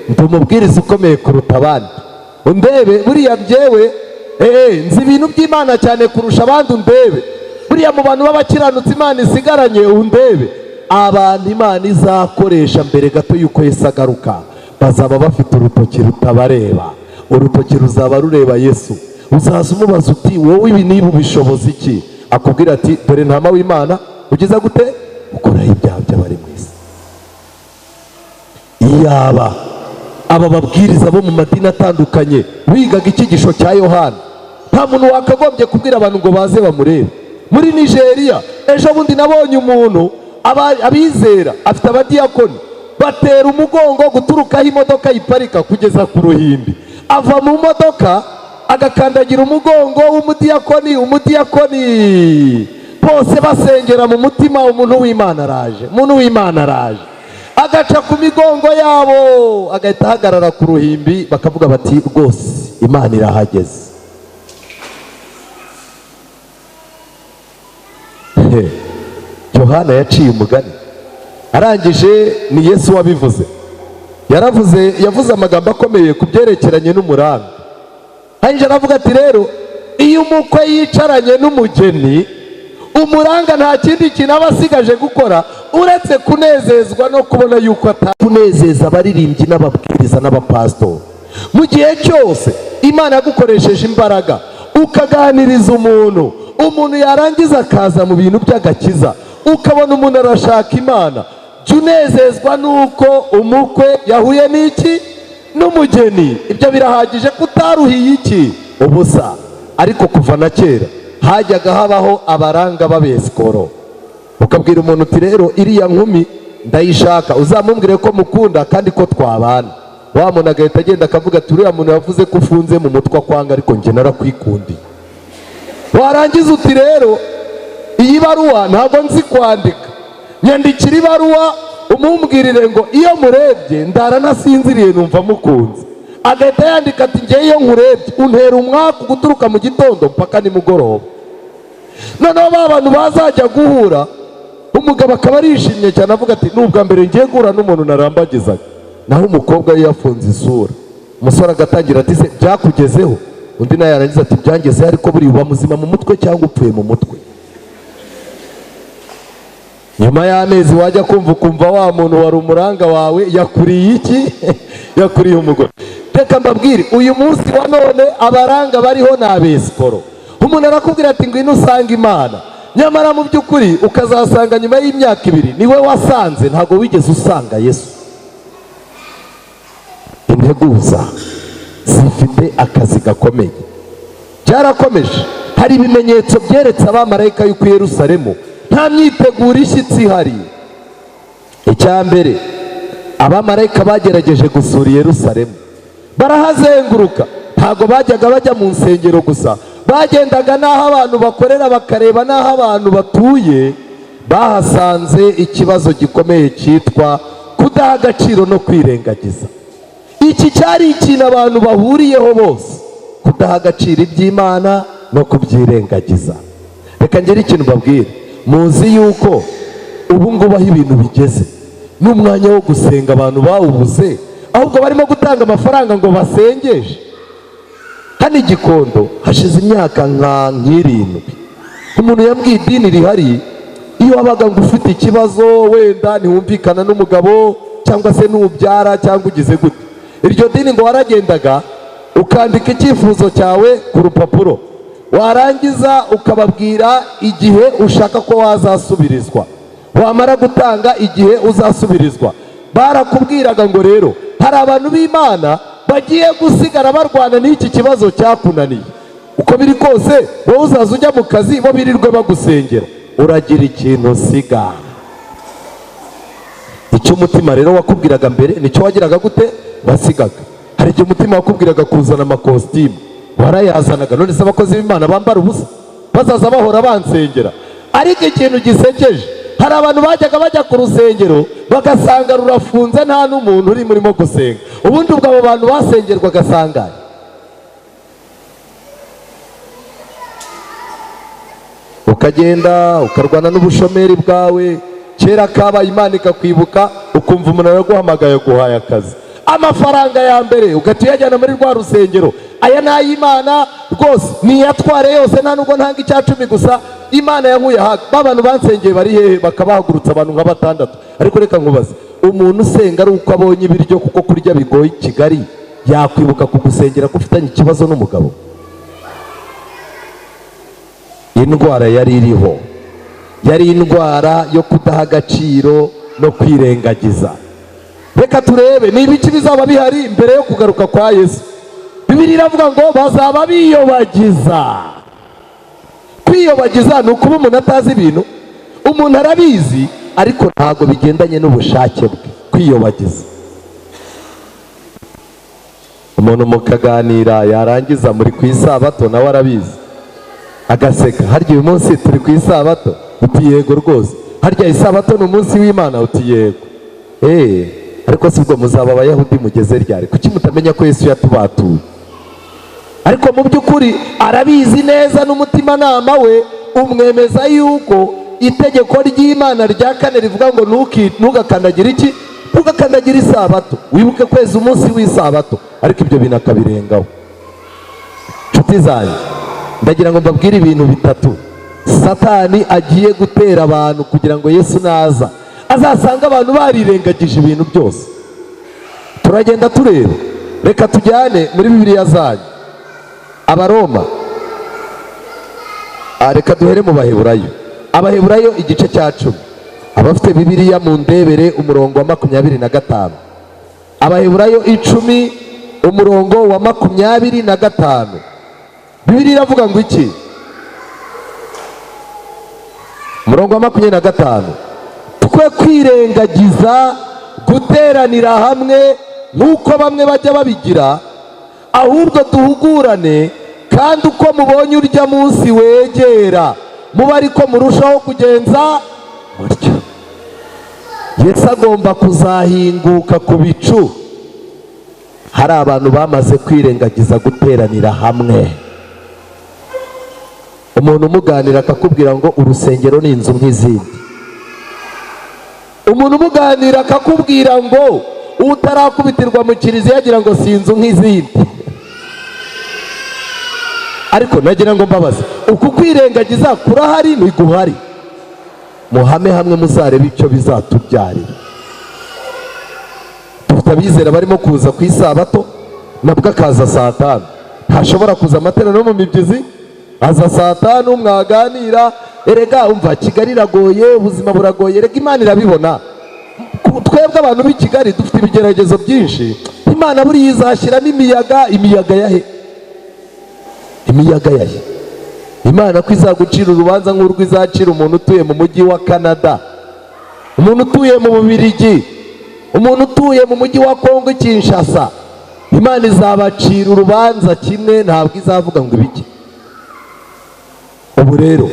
ndi umubwiriza ukomeye kuruta abandi. Undebe buriya byewe nzi ibintu by'Imana cyane kurusha abandi. Undebe buriya mu bantu b'abakiranutsi Imana isigaranye. Undebe abantu Imana izakoresha mbere gato yuko Yesu agaruka, bazaba bafite urutoki rutabareba. Urutoki ruzaba rureba Yesu. Uzaza umubaza uti wowe ibi niba ubishoboza iki? Akubwira ati dore ntama w'Imana ugiza gute, ukuraho ibyaha by'abari mu isi. Iyaba aba babwiriza bo mu madini atandukanye bigaga icyigisho cya Yohana, nta muntu wakagombye kubwira abantu ngo baze bamurebe. Muri Nigeria ejo bundi nabonye umuntu, abizera afite abadiyakoni, batera umugongo guturuka aho imodoka yiparika kugeza ku ruhimbi. Ava mu modoka agakandagira umugongo w'umudiyakoni, bose basengera mu mutima, umuntu w'Imana araje, umuntu w'Imana araje. Agaca ku migongo yabo, agahita ahagarara ku ruhimbi, bakavuga bati rwose Imana irahageze. Yohana yaciye umugani, arangije ni Yesu wabivuze. Yavuze amagambo akomeye ku byerekeranye n'umuranga. Hanyuma aravuga ati rero iyo umukwe yicaranye n'umugeni, umuranga nta kindi kintu aba asigaje gukora uretse kunezezwa no kubona yuko kunezeza abaririmbyi n'ababwiriza n'abapasitori. Mu gihe cyose Imana yagukoresheje imbaraga ukaganiriza umuntu yarangiza akaza mu bintu by'agakiza, ukabona umuntu arashaka Imana, jya unezezwa nuko umukwe yahuye n'iki, n'umugeni. Ibyo birahagije kutaruhiye iki, ubusa. Ariko kuva na kera hajyaga habaho abaranga b'abesikoro. Ukabwira umuntu uti rero iriya nkumi ndayishaka, uzamumbwire ko mukunda kandi ko twabana. Wa muntu agahita agenda akavuga ati uriya muntu yavuze ko ufunze mu mutwe kwanga, ariko njye narakwikundiye. Warangiza uti rero iyi baruwa ntabwo nzi kwandika, nyandikira ibaruwa umumbwirire ngo iyo murebye ndaranasinziriye numva mukunze. Agahita yandika ati njye iyo nkurebye untera umwaka guturuka mu gitondo mpaka nimugoroba. Noneho ba bantu bazajya guhura, umugabo akaba arishimye cyane avuga ati nubwa mbere ngiye guhura n'umuntu narambagizaga. Naho umukobwa we yafunze isura. Umusore agatangira ati se byakugezeho? Undi nawe yarangiza ati byangezeho, ariko buri uba muzima mu mutwe cyangwa upfuye mu mutwe? Nyuma y'amezi wajya kumva wa muntu wari umuranga wawe yakuriye iki? Yakuriye umugore. Reka mbabwire, uyu munsi wa none abaranga bariho ni abesikoro. Umuntu arakubwira ati ngwino usanga Imana, nyamara mu by'ukuri ukazasanga nyuma y'imyaka 2 niwe wasanze, ntabwo wigeze usanga Yesu. Integuza zifite akazi gakomeye. Byarakomeje, hari ibimenyetso byeretse abamarayika y'uko Yerusalemu nta myiteguro ishyitsi ihari. Icya mbere, abamarayika bagerageje gusura Yerusalemu, barahazenguruka. Ntabwo bajyaga bajya mu nsengero gusa, bagendaga n'aho abantu bakorera bakareba n'aho abantu batuye. Bahasanze ikibazo gikomeye cyitwa kudaha agaciro no kwirengagiza. Iki cyari ikintu abantu bahuriyeho bose, kudaha agaciro iby'Imana no kubyirengagiza. Reka ngere ikintu mbabwire, muzi yuko ubu ngubu aho ibintu bigeze n'umwanya wo gusenga abantu bawubuze, ahubwo barimo gutanga amafaranga ngo basengeshe. hano i Gikondo hashize imyaka nk'irindwi umuntu yambwiye idini rihari, iyo wabaga ngo ufite ikibazo wenda ntiwumvikana n'umugabo cyangwa se n'ubyara cyangwa ugize gute, iryo dini ngo waragendaga ukandika icyifuzo cyawe ku rupapuro, warangiza ukababwira igihe ushaka ko wazasubirizwa, wamara gutanga igihe uzasubirizwa, barakubwiraga ngo rero hari abantu b'Imana bagiye gusigara barwana n'iki kibazo cyakunaniye, uko biri kose wowe uzaza ujya mu kazi bo birirwe bagusengera, uragira ikintu usiga. Icyo umutima rero wakubwiraga mbere nicyo wagiraga gute, wasigaga. Hari igihe umutima wakubwiraga kuzana amakositimu, warayazanaga. None se abakozi b'Imana bambara ubusa bazaza bahora bansengera? Ariko ikintu gisekeje, hari abantu bajyaga bajya ku rusengero bagasanga rurafunze nta n'umuntu uri murimo gusenga, ubundi ubwo abo bantu basengerwaga agasanga ukagenda ukarwana n'ubushomeri bwawe, kera kabaye Imana ikakwibuka ukumva umuntu araguhamagaye guhaye akazi, amafaranga ya mbere ugahita uyajyana muri rwa rusengero, aya ni ay'Imana rwose niyatware yose, nta nubwo ntanga icya 10 gusa, Imana yankuye aha. Abantu bansengeye bari hehe? Bakabahagurutsa abantu nka 6. Ariko reka nkubaze, umuntu usenga ari uko abonye ibiryo kuko kurya bigoye i Kigali, yakwibuka kugusengera ko ufitanye ikibazo n'umugabo? Indwara yari iriho yari indwara yo kudaha agaciro no kwirengagiza. Reka turebe ni ibiki bizaba bihari mbere yo kugaruka kwa Yesu. Bibiliya iravuga ngo bazaba biyobagiza. Kwiyobagiza ni ukuba umuntu atazi ibintu, umuntu arabizi ariko ntago bigendanye n'ubushake bwe. Kwiyobagiza, umuntu mukaganira yarangiza muri ku isabato nawe arabizi agaseka, harya uyu munsi turi ku isabato? Uti yego rwose. Harya isabato ni umunsi w'Imana? Uti yego. Ariko si ubwo muzaba abayahudi mugeze ryari? Kuki mutamenya ko Yesu yatubatuye? Ariko mu by'ukuri arabizi neza, n'umutima nama we umwemeza yuko itegeko ry'Imana rya 4 rivuga ngo ntugakandagire iki? Ntugakandagire isabato, wibuke kweza umunsi w'isabato. Ariko ibyo binakabirengaho. Nshuti zanjye, ndagira ngo mbabwire ibintu bitatu Satani agiye gutera abantu kugira ngo Yesu naza azasanga abantu barirengagije ibintu byose. Turagenda tureba, reka tujyane muri Bibiliya zanyu. Abaroma, reka duhere mu Baheburayo. Abaheburayo igice cya 10. Abafite Bibiliya mu ndebere umurongo wa 25. Abaheburayo 10 umurongo wa 25. Bibiliya iravuga ngo iki? Umurongo wa 25, twe kwirengagiza guteranira hamwe nk'uko bamwe bajya babigira, ahubwo duhugurane, kandi uko mubonye urya munsi wegera muba ariko murushaho kugenza mutyo. Yesu agomba kuzahinguka ku bicu. Hari abantu bamaze kwirengagiza guteranira hamwe. Umuntu umuganira akakubwira ngo urusengero ni inzu nk'izindi. Umuntu umuganira akakubwira ngo utarakubitirwa mu kiliziya yagira ngo si inzu nk'izindi. Ariko nagira ngo mbabaze, uku kwirengagiza kurahari ntiguhari? Muhame hamwe muzareba icyo bizatubyarira. Dufite abizera barimo kuza ku isabato, nabwo akaza saa 5. Ntashobora kuza amateraniro mu mibyizi, aza saa 5 mwaganira. Erega umva, Kigali iragoye, ubuzima buragoye. Erega Imana irabibona. Twebwe abantu b'i Kigali dufite ibigeragezo byinshi. Imana buriya izashyiramo imiyaga. Imiyaga yahe? Imiyaga yahe? Imana ko izagucira urubanza nk'urwo izacira umuntu utuye mu mujyi wa Canada, umuntu utuye mu Bubiligi, umuntu utuye mu mujyi wa Kongo Kinshasa. Imana izabacira urubanza kimwe, ntabwo izavuga ngo ibiki. Ubu rero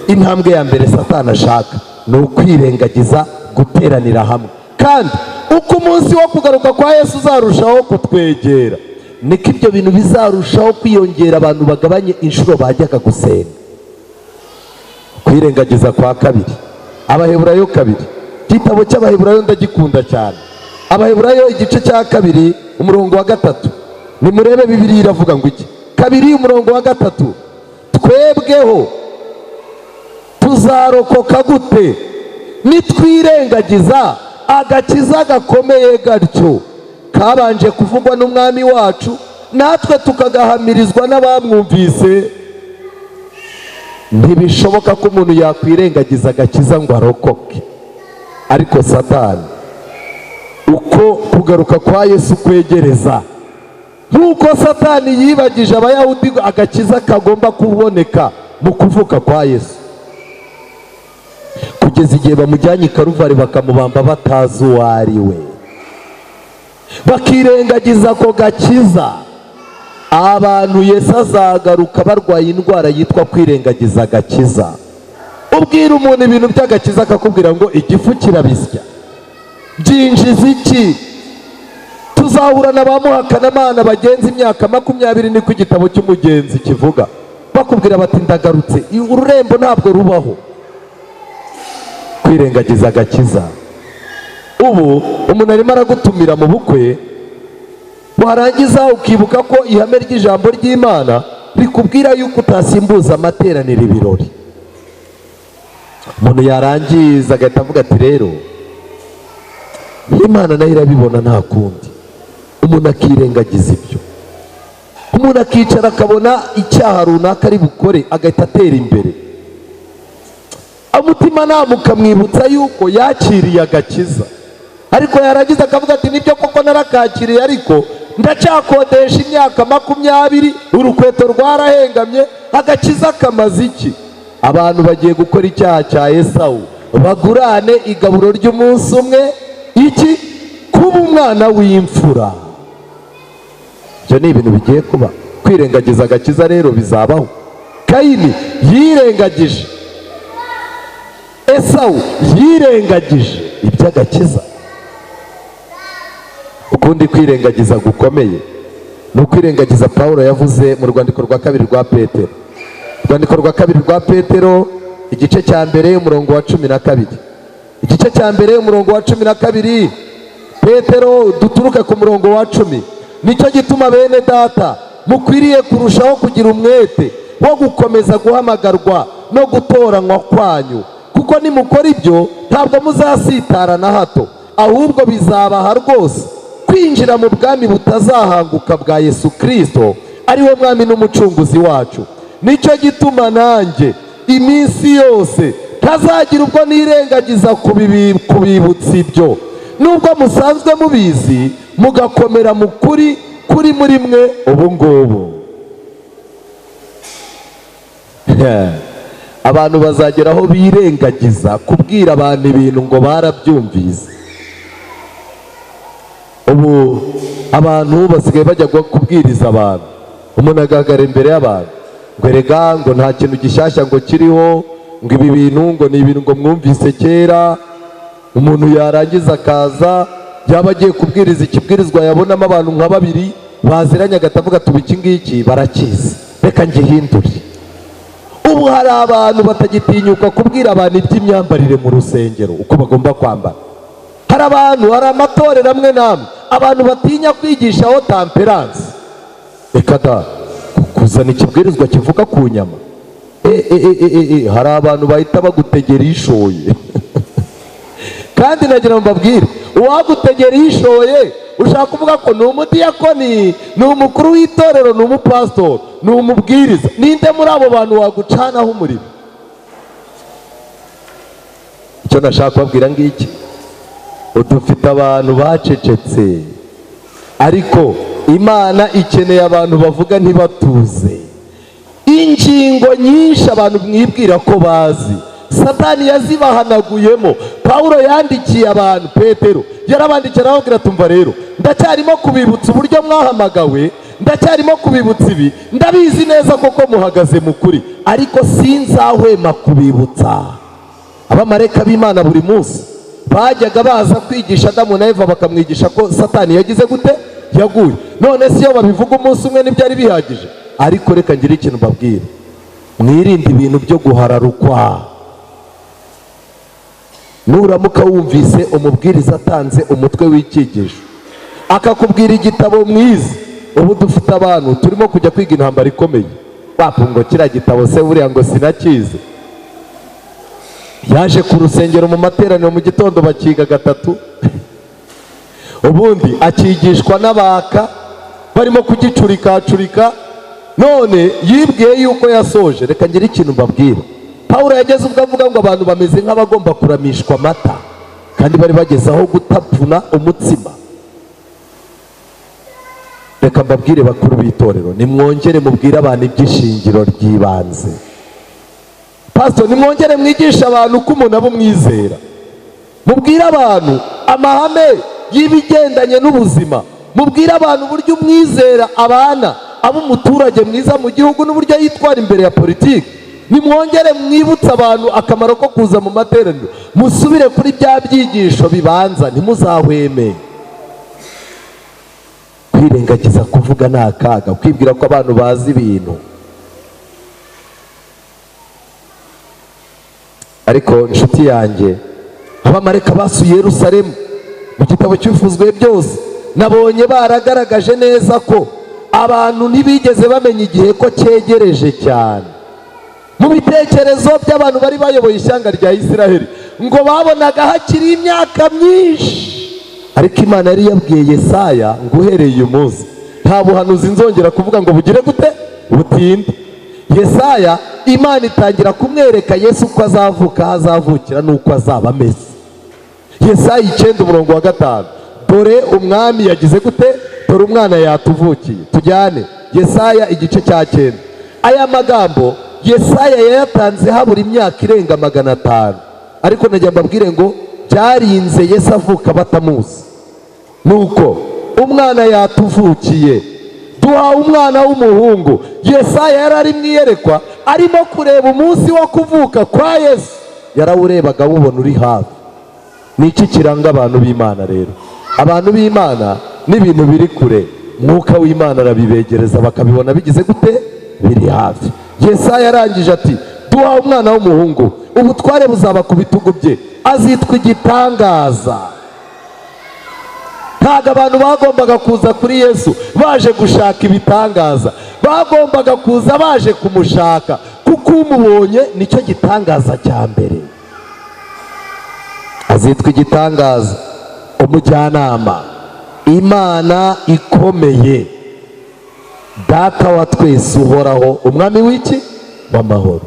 intambwe ya mbere Satani ashaka ni ukwirengagiza guteranira hamwe. Kandi uko umunsi wo kugaruka kwa Yesu uzarushaho kutwegera, niko ibyo bintu bizarushaho kwiyongera, abantu bagabanye inshuro bajyaga gusenga. Kwirengagiza kwa kabiri, Abaheburayo 2. Igitabo cy'Abaheburayo ndagikunda cyane. Abaheburayo igice cya 2 umurongo wa 3. Nimurebe Bibiliya iravuga ngo iki? kabiri umurongo wa 3, twebweho tuzarokoka gute nitwirengagiza agakiza gakomeye gatyo kabanje kuvugwa n'umwami wacu, natwe tukagahamirizwa n'abamwumvise? Ntibishoboka ko umuntu yakwirengagiza agakiza ngo arokoke. Ariko Satani uko kugaruka kwa Yesu kwegereza, nk'uko Satani yibagije abayahudi agakiza kagomba kuboneka mu kuvuka kwa Yesu, kugeza igihe bamujyanye i Karuvari bakamubamba batazi uwo ari we, bakirengagiza ako gakiza. Abantu Yesu azagaruka barwaye indwara yitwa kwirengagiza agakiza. Ubwira umuntu ibintu by'agakiza akakubwira ngo igifu kirabisya, byinjiza iki? Tuzahura na bamuhakanamana bagenzi imyaka 20, niko igitabo cy'umugenzi kivuga, bakubwira bati ndagarutse, ururembo ntabwo rubaho. Kwirengagiza agakiza. Ubu umuntu arimo aragutumira mu bukwe, warangiza ukibuka ko ihame ry'ijambo ry'Imana rikubwira yuko utasimbuza amateraniro ibirori. Umuntu yarangiza agahita avuga ati rero Imana nayo irabibona nta kundi. Umuntu akirengagiza ibyo, umuntu akicara akabona icyaha runaka ari bukore agahita atera imbere, umutima namukamwibutsa yuko yakiriye agakiza. Ariko yarangiza akavuga ati nibyo koko narakakiriye, ariko ndacyakodesha imyaka 20, urukweto rwarahengamye, agakiza kamaze iki? Abantu bagiye gukora icyaha cya Esawu, bagurane igaburo ry'umunsi umwe, iki? Kuba umwana w'imfura. Ibyo ni ibintu bigiye kuba. Kwirengagiza agakiza rero bizabaho. Kayini yirengagije, Esawu yirengagije iby'agakiza. Ukundi kwirengagiza gukomeye ni ukwirengagiza Pawulo yavuze mu rwandiko rwa 2 rwa Petero. Urwandiko rwa 2 rwa Petero, igice cya mbere umurongo wa 12. Igice cya mbere umurongo wa 12, Petero duturuke ku murongo wa 10. Nicyo gituma bene data mukwiriye kurushaho kugira umwete wo gukomeza guhamagarwa no gutoranywa kwanyu, kuko nimukora ibyo ntabwo muzasitara na hato, ahubwo bizabaha rwose kwinjira mu bwami butazahanguka bwa Yesu Kristo, ari we mwami n'umucunguzi wacu. Nicyo gituma nanjye iminsi yose ntazagira ubwo nirengagiza kubibutsa ibyo, nubwo musanzwe mubizi, mugakomera mu kuri kuri muri mwe ubu ngubu. Abantu bazageraho birengagiza kubwira abantu ibintu ngo barabyumvise. Ubu abantu basigaye bajya kubwiriza abantu, umuntu agahagara imbere y'abantu ngo erega ngo nta kintu gishyashya ngo kiriho, ngo ibi bintu ngo ni ibintu ngo mwumvise kera. Umuntu yarangiza akaza, yaba agiye kubwiriza ikibwirizwa yabonamo abantu nka 2 baziranye, agatavuga tuba iki ngiki barakizi, reka ngihindure. Ubu hari abantu batagitinyuka kubwira abantu iby'imyambarire mu rusengero uko bagomba kwambara. Hari abantu, hari amatorero amwe namwe abantu batinya kwigishaho temperance. Reka da kuzana ikibwirizwa kivuga ku nyama, hari abantu bahita bagutegera ishoye. Kandi nagira ngo mbabwire, uwagutegera ishoye ushaka kuvuga ko ni umudiyakoni, ni umukuru w'itorero, ni umupastor, ni umubwiriza, ninde muri abo bantu wagucanaho umurimo? Icyo nashaka kubabwira ngiki, dufite abantu bacecetse, ariko Imana ikeneye abantu bavuga ntibatuze. Ingingo nyinshi abantu mwibwira ko bazi, Satani yazibahanaguyemo. Pawulo yandikiye abantu, Petero yarabandikira arababwira tumva rero ndacyarimo kubibutsa uburyo mwahamagawe, ndacyarimo kubibutsa ibi, ndabizi neza koko muhagaze mu kuri, ariko sinzahwema kubibutsa. Abamarayika b'Imana buri munsi bajyaga baza kwigisha Adamu na Eva, bakamwigisha ko Satani yagize gute, yaguye. None si yo babivuga umunsi umwe ntibyari bihagije? Ariko reka ngire ikintu mbabwira, mwirinde ibintu byo guhararukwa. Nuramuka wumvise umubwiriza atanze umutwe w'icyigisho, akakubwira igitabo mwiza, ubu dufite abantu turimo kujya kwiga intambara ikomeye. Papa ngo kiriya gitabo se buriya ngo sinakize. Yaje ku rusengero mu materaniro mu gitondo bakiga gatatu ubundi akigishwa n'abaka barimo kugicurikacurika. None yibwiye yuko yasoje. Reka ngire ikintu mbabwira. Pawulo yageze ubwo avuga ngo abantu bameze nk'abagomba kuramishwa amata, kandi bari bageze aho gutapfuna umutsima. Reka mbabwire bakuru b'itorero, nimwongere mubwire abantu iby'ishingiro ry'ibanze. Pastor, nimwongere mwigisha abantu ko umuntu aba umwizera. Mubwire abantu amahame y'ibigendanye n'ubuzima. Mubwire abantu uburyo umwizera abana, aba umuturage mwiza mu gihugu, n'uburyo yitwara imbere ya politiki. Nimwongere mwibutsa abantu akamaro ko kuza mu materaniro. Musubire kuri bya byigisho bibanza, ntimuzahweme. Kwirengagiza kuvuga ni akaga, kwibwira ko abantu bazi ibintu. Ariko inshuti yanjye, abamarayika basuye Yerusalemu mu gitabo cy'ibifuzwe byose, nabonye baragaragaje neza ko abantu ntibigeze bamenya igihe ko cyegereje cyane. Mu bitekerezo by'abantu bari bayoboye ishyanga rya Isiraheli, ngo babonaga hakiri imyaka myinshi. Ariko Imana yari yabwiye Yesaya ngo uhereye uyu munsi nta buhanuzi nzongera kuvuga ngo bugire gute butinde. Yesaya Imana itangira kumwereka Yesu uko azavuka, aho azavukira n'uko azaba ameze. Yesaya 9:5, dore umwami yagize gute, dore umwana yatuvukiye. Tujyane Yesaya igice cya 9. Aya magambo Yesaya yayatanze habura imyaka irenga 500. Ariko najya mbabwire ngo byarinze Yesu avuka batamuzi. Nuko umwana yatuvukiye, duha umwana w'umuhungu. Yesaya yari ari mwiyerekwa, arimo kureba umunsi wo kuvuka kwa Yesu. Yarawurebaga awubona uri hafi. Niki kiranga abantu b'Imana rero? Abantu b'Imana n'ibintu biri kure, mwuka w'Imana arabibegereza bakabibona bigize gute, biri hafi. Yesaya yarangije ati, duha umwana w'umuhungu, ubutware buzaba ku bitugu bye, azitwa igitangaza. Ntabwo abantu bagombaga kuza kuri Yesu baje gushaka ibitangaza, bagombaga kuza baje kumushaka, kuko umubonye nicyo gitangaza cya mbere. Azitwa igitangaza, umujyanama, Imana ikomeye, Data wa twese uhoraho, umwami w'iki, w'amahoro.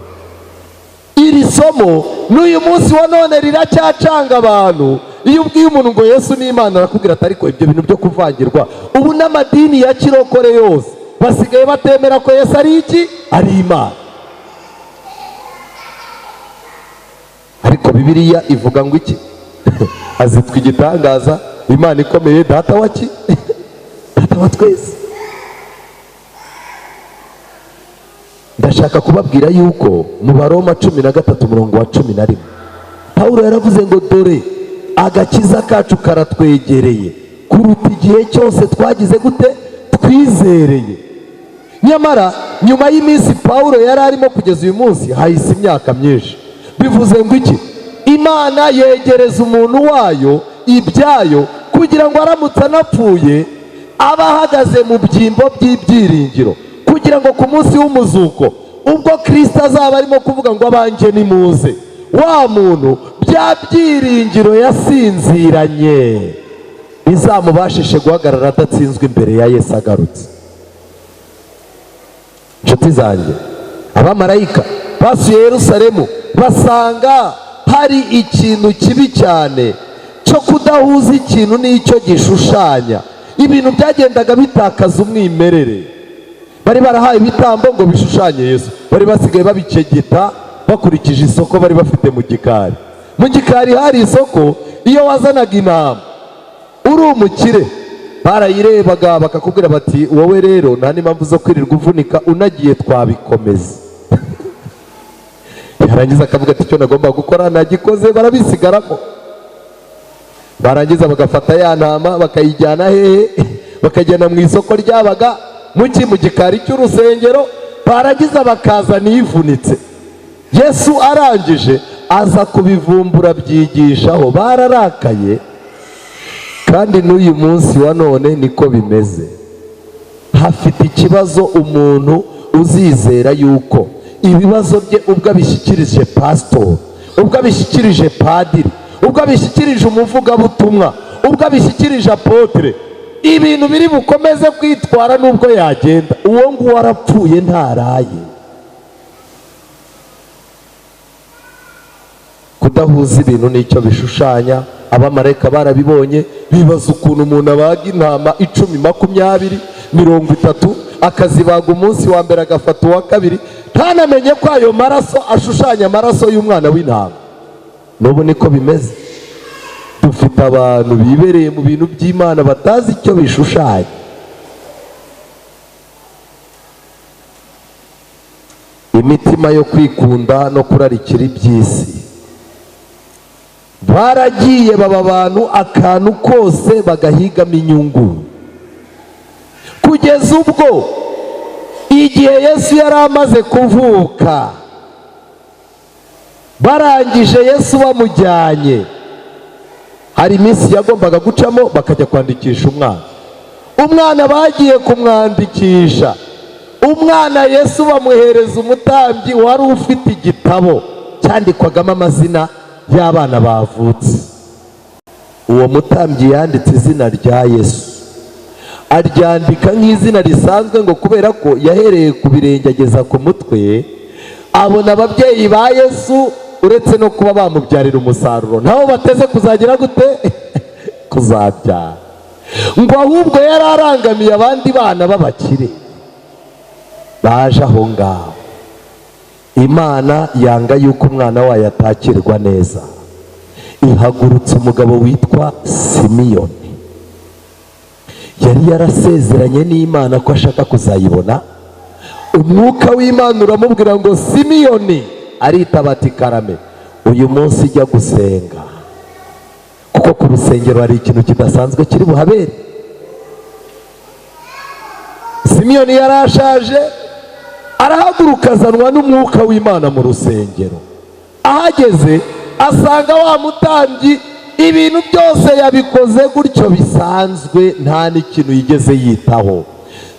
Iri somo n'uyu munsi wa none riracyacanga abantu. Iyo ubwiye umuntu ngo Yesu ni Imana, arakubwira ati ariko ibyo bintu byo kuvangirwa. Ubu n'amadini ya kirokore yose basigaye batemera ko Yesu ari iki, ari Imana. Ariko Bibiliya ivuga ngo iki? Azitwa igitangaza, Imana ikomeye, Data wa ki, Data wa twese. Ndashaka kubabwira yuko mu Baroma 13:11 Pawulo yaravuze ngo dore agakiza kacu karatwegereye kuruta igihe cyose twagize gute, twizereye. Nyamara nyuma y'iminsi Pawulo yari arimo kugeza uyu munsi hahise imyaka myinshi. Bivuze ngo iki? Imana yegereza umuntu wayo ibyayo kugira ngo aramutse anapfuye aba ahagaze mu byimbo by'ibyiringiro, kugira ngo ku munsi w'umuzuko ubwo Kristo azaba arimo kuvuga ngo abanjye nimuze, wa muntu bya byiringiro yasinziranye bizamubashishe guhagarara adatsinzwe imbere ya Yesu agarutse. Inshuti zanjye, abamarayika basuye Yerusalemu basanga hari ikintu kibi cyane cyo kudahuza ikintu n'icyo gishushanya. Ibintu byagendaga bitakaza umwimerere. Bari barahaye ibitambo ngo bishushanye Yesu, bari basigaye babicegeta bakurikije isoko bari bafite mu gikari. Mu gikari hari isoko, iyo wazanaga intama uri umukire barayirebaga bakakubwira bati wowe rero nta n'impamvu zo kwirirwa uvunika, unagiye twabikomeza. Yarangiza akavuga ati icyo nagomba gukora nagikoze, barabisigaramo. Barangiza bagafata ya ntama bakayijyana hehe, bakajyana mu isoko ryabaga mu gikari cy'urusengero, barangiza bakazana ivunitse. Yesu arangije aza kubivumbura byigishaho, bararakaye. Kandi n'uyu munsi wa none niko bimeze. hafite ikibazo umuntu uzizera yuko ibibazo bye ubwo abishyikirije pasitori, ubwo abishyikirije padiri, ubwo abishyikirije umuvugabutumwa, ubwo abishyikirije apotre, ibintu biri bukomeze kwitwara nubwo yagenda, uwo nguwo arapfuye ntaraye. Kudahuza ibintu nicyo bishushanya. Abamarayika barabibonye, bibaza ukuntu umuntu abaga intama 10, 20, 30, akazibaga umunsi wa mbere agafata uwa kabiri, ntanamenye ko ayo maraso ashushanya amaraso y'umwana w'intama. N'ubu niko bimeze. Dufite abantu bibereye mu bintu by'Imana batazi icyo bishushanya. Imitima yo kwikunda no kurarikira iby'isi, baragiye baba abantu akantu kose bagahigamo inyungu, kugeza ubwo igihe Yesu yari amaze kuvuka, barangije Yesu bamujyanye, hari iminsi yagombaga gucamo bakajya kwandikisha umwana bagiye kumwandikisha, umwana Yesu bamuhereza umutambyi wari ufite igitabo cyandikwagamo amazina y'abana bavutse. Uwo mutambyi yanditse izina rya Yesu, aryandika nk'izina risanzwe ngo kubera ko yahereye ku birenge ageza ku mutwe, abona ababyeyi ba Yesu uretse no kuba bamubyarira umusaruro nabo bateze kuzagira gute kuzabyara, ngo ahubwo yari arangamiye abandi bana b'abakire baje aho ngaho. Imana yanga yuko umwana wayo atakirwa neza, ihagurutse umugabo witwa Simiyoni. Yari yarasezeranye n'Imana ko ashaka kuzayibona. Umwuka w'Imana uramubwira ngo Simiyoni, aritaba ati karame, uyu munsi ijya gusenga, kuko ku rusengero hari ikintu kidasanzwe kiri buhabere. Simiyoni yarashaje, arahaguruka azanwa n'umwuka w'Imana mu rusengero. Ahageze asanga wa mutambyi ibintu byose yabikoze gutyo bisanzwe, nta n'ikintu yigeze yitaho.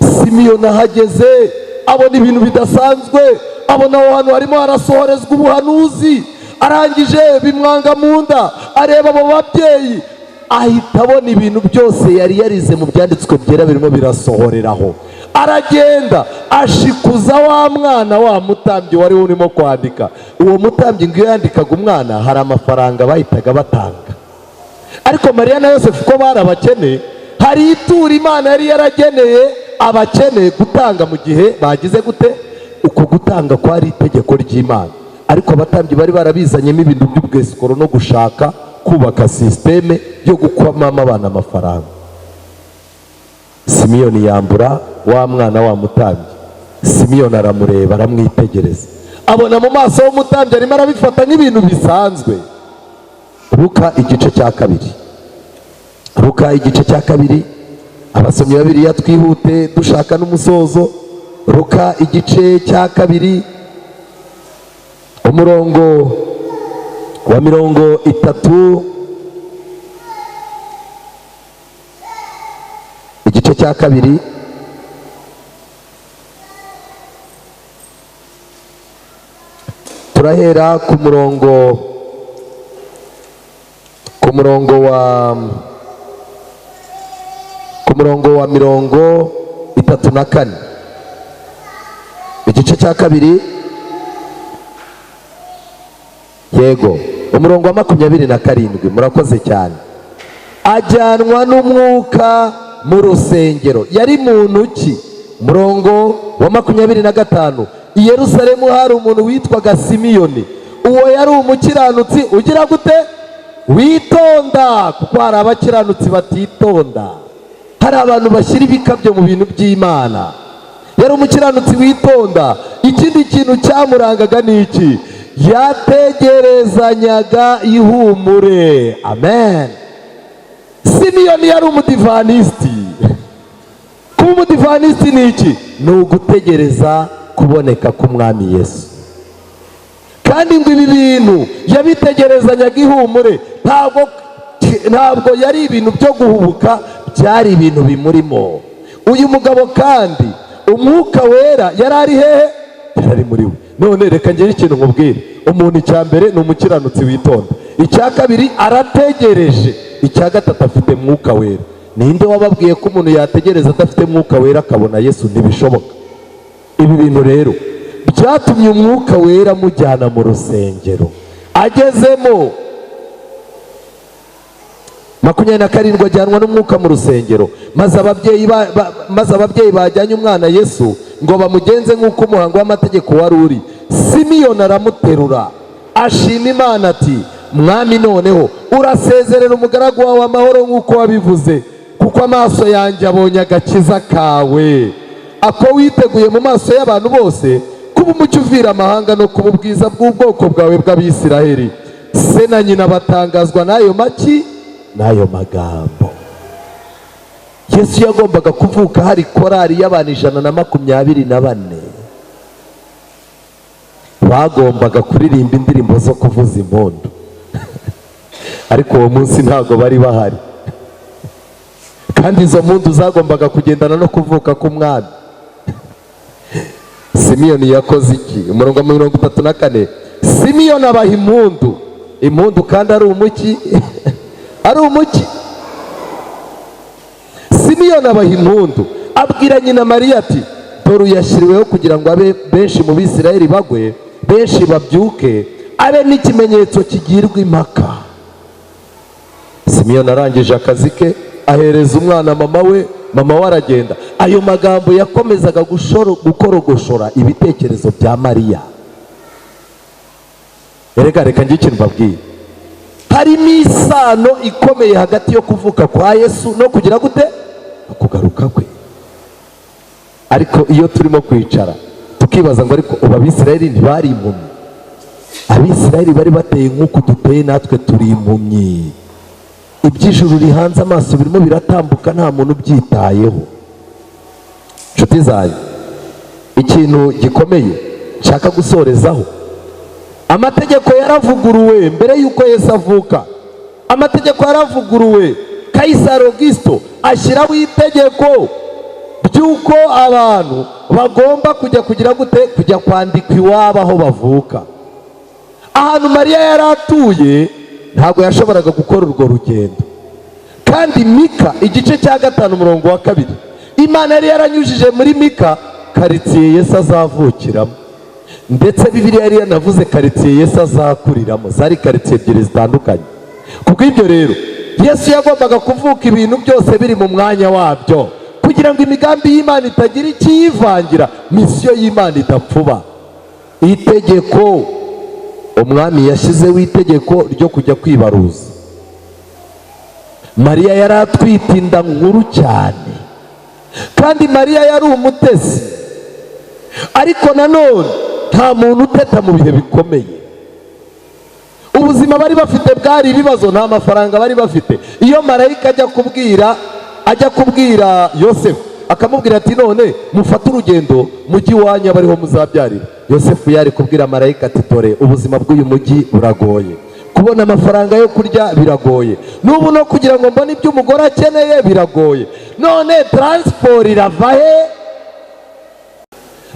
Simiyoni ahageze abona ibintu bidasanzwe, abona aho hantu harimo harasohorezwa ubuhanuzi, arangije bimwanga mu nda, areba abo babyeyi, ahita abona ibintu byose yari yarize mu byanditswe byera birimo birasohoreraho. Aragenda ashikuza wa mwana wa mutambyi wari urimo kwandika. Uwo mutambyi ngo yandikaga umwana hari amafaranga bahitaga batanga, ariko Mariya na Yosefu ko bari abakene, hari ituro Imana yari yarageneye abakene gutanga mu gihe bagize gute, uko gutanga kwari itegeko ry'Imana. Ariko abatambyi bari barabizanyemo ibintu by'ubwesikoro no gushaka kubaka systeme yo gukwamama abana amafaranga. Simiyoni yambura wa mwana wa mutambyi. Simiyoni aramureba, aramwitegereza, abona mu maso y'umutambyi arimo arabifata nk'ibintu bisanzwe. Luka igice cya kabiri, Luka igice cya kabiri, abasomyi babiri twihute dushaka n'umusozo. Luka igice cya kabiri umurongo wa 30, igice cya kabiri turahera ku murongo wa 34. Igice cya kabiri, yego, umurongo wa 27. Murakoze cyane. Ajyanwa n'umwuka mu rusengero. Yari muntu ki? Murongo wa 25. I Yerusalemu hari umuntu witwaga Simiyoni. Uwo yari umukiranutsi ugira gute? Witonda, kuko hari abakiranutsi batitonda. Hari abantu bashyira ibikabyo mu bintu by'Imana. Yari umukiranutsi witonda. Ikindi kintu cyamurangaga ni iki? Yategerezanyaga ihumure. Amen. Simiyoni yari umudivanisiti. Kuba umudivanisiti ni iki? Ni ugutegereza kuboneka k'umwami Yesu. Kandi ngo ibi bintu yabitegerezanyaga ihumure, ntabwo yari ibintu byo guhubuka, byari ibintu bimurimo. uyu mugabo kandi umwuka wera yari ari hehe? Yari ari muri we. None reka ngire ikintu nkubwire, umuntu icya mbere ni umukiranutsi witonda, icya kabiri arategereje, icya gatatu afite mwuka wera. Ninde wababwiye ko umuntu yategereza adafite mwuka wera akabona Yesu? Ntibishoboka. Ibi bintu rero byatumye umwuka wera amujyana mu rusengero. Agezemo 27 ajyanwa n'umwuka mu rusengero, maze ababyeyi bajyanye umwana Yesu ngo bamugenze nk'uko umuhango w'amategeko wari uri. Simiyoni aramuterura ashima Imana ati, Mwami, noneho urasezerera umugaragu wawe amahoro nk'uko wabivuze, kuko amaso yanjye abonye agakiza kawe, ako witeguye mu maso y'abantu bose, kuba umucyo uvira amahanga no kuba ubwiza bw'ubwoko bwawe bw'Abisiraheli. Se na nyina batangazwa n'ayo n'ayo magambo. Yesu yagombaga kuvuka hari korari y'abantu 124 bagombaga kuririmba indirimbo zo kuvuza impundu ariko uwo munsi ntago bari bahari, kandi izo mpundu zagombaga kugendana no kuvuka k'umwami. Simiyoni yakoze iki? Umurongo wa 34, Simiyoni abaha impundu kandi ari umuki ari umuki. Simiyoni abaha impundu, abwira nyina Mariya ati, dore yashyiriweho kugira ngo abe benshi mu Bisirayeli bagwe, benshi babyuke, abe n'ikimenyetso kigirwa impaka. Simiyoni arangije akazi ke ahereza umwana mama we aragenda. Ayo magambo yakomezaga gukorogoshora ibitekerezo bya Mariya. Reka njye ikintu mbabwira, harimo isano ikomeye hagati yo kuvuka kwa Yesu no kugira gute? Kugaruka kwe. Ariko iyo turimo kwicara tukibaza ngo ariko Abisirayeli ntibari impumyi? Abisirayeli bari bateye nk'uko duteye natwe turi impumyi. Iby'ijuru rihanze amaso birimo biratambuka, nta muntu ubyitayeho. Nshuti zanjye, ikintu gikomeye nshaka gusorezaho, amategeko yaravuguruwe mbere y'uko Yesu avuka. Amategeko yaravuguruwe. Kayisari Augusto ashyiraho itegeko ry'uko abantu bagomba kujya kwandikwa iwabo aho bavuka. Ahantu Mariya yari atuye ntabwo yashoboraga gukora urwo rugendo, kandi Mika igice cya 5 umurongo wa 2, Imana yari yaranyujije muri Mika karitsiye Yesu azavukiramo, ndetse Bibiliya yari yanavuze karitsiye Yesu azakuriramo. Zari karitsiye ebyiri zitandukanye. Kuko ibyo rero Yesu yagombaga kuvuka ibintu byose biri mu mwanya wabyo, kugira ngo imigambi y'Imana itagira ikiyivangira, misiyo y'Imana idapfuba. Itegeko, umwami yashyizeho itegeko ryo kujya kwibaruza. Mariya yari atwite inda nkuru cyane, kandi Mariya yari umutesi, ariko nanone nta muntu uteta mu bihe bikomeye. Ubuzima bari bafite bwari ibibazo, nta mafaranga bari bafite. Iyo marayika ajya kubwira Yosefu akamubwira ati, none mufate urugendo mujyi iwanyu abariho muzabyarira, Yosefu yari kubwira marayika ati, dore ubuzima bw'uyu mujyi buragoye, kubona amafaranga yo kurya biragoye, n'ubu no kugira ngo mbone ibyo umugore akeneye biragoye, none transport irava he?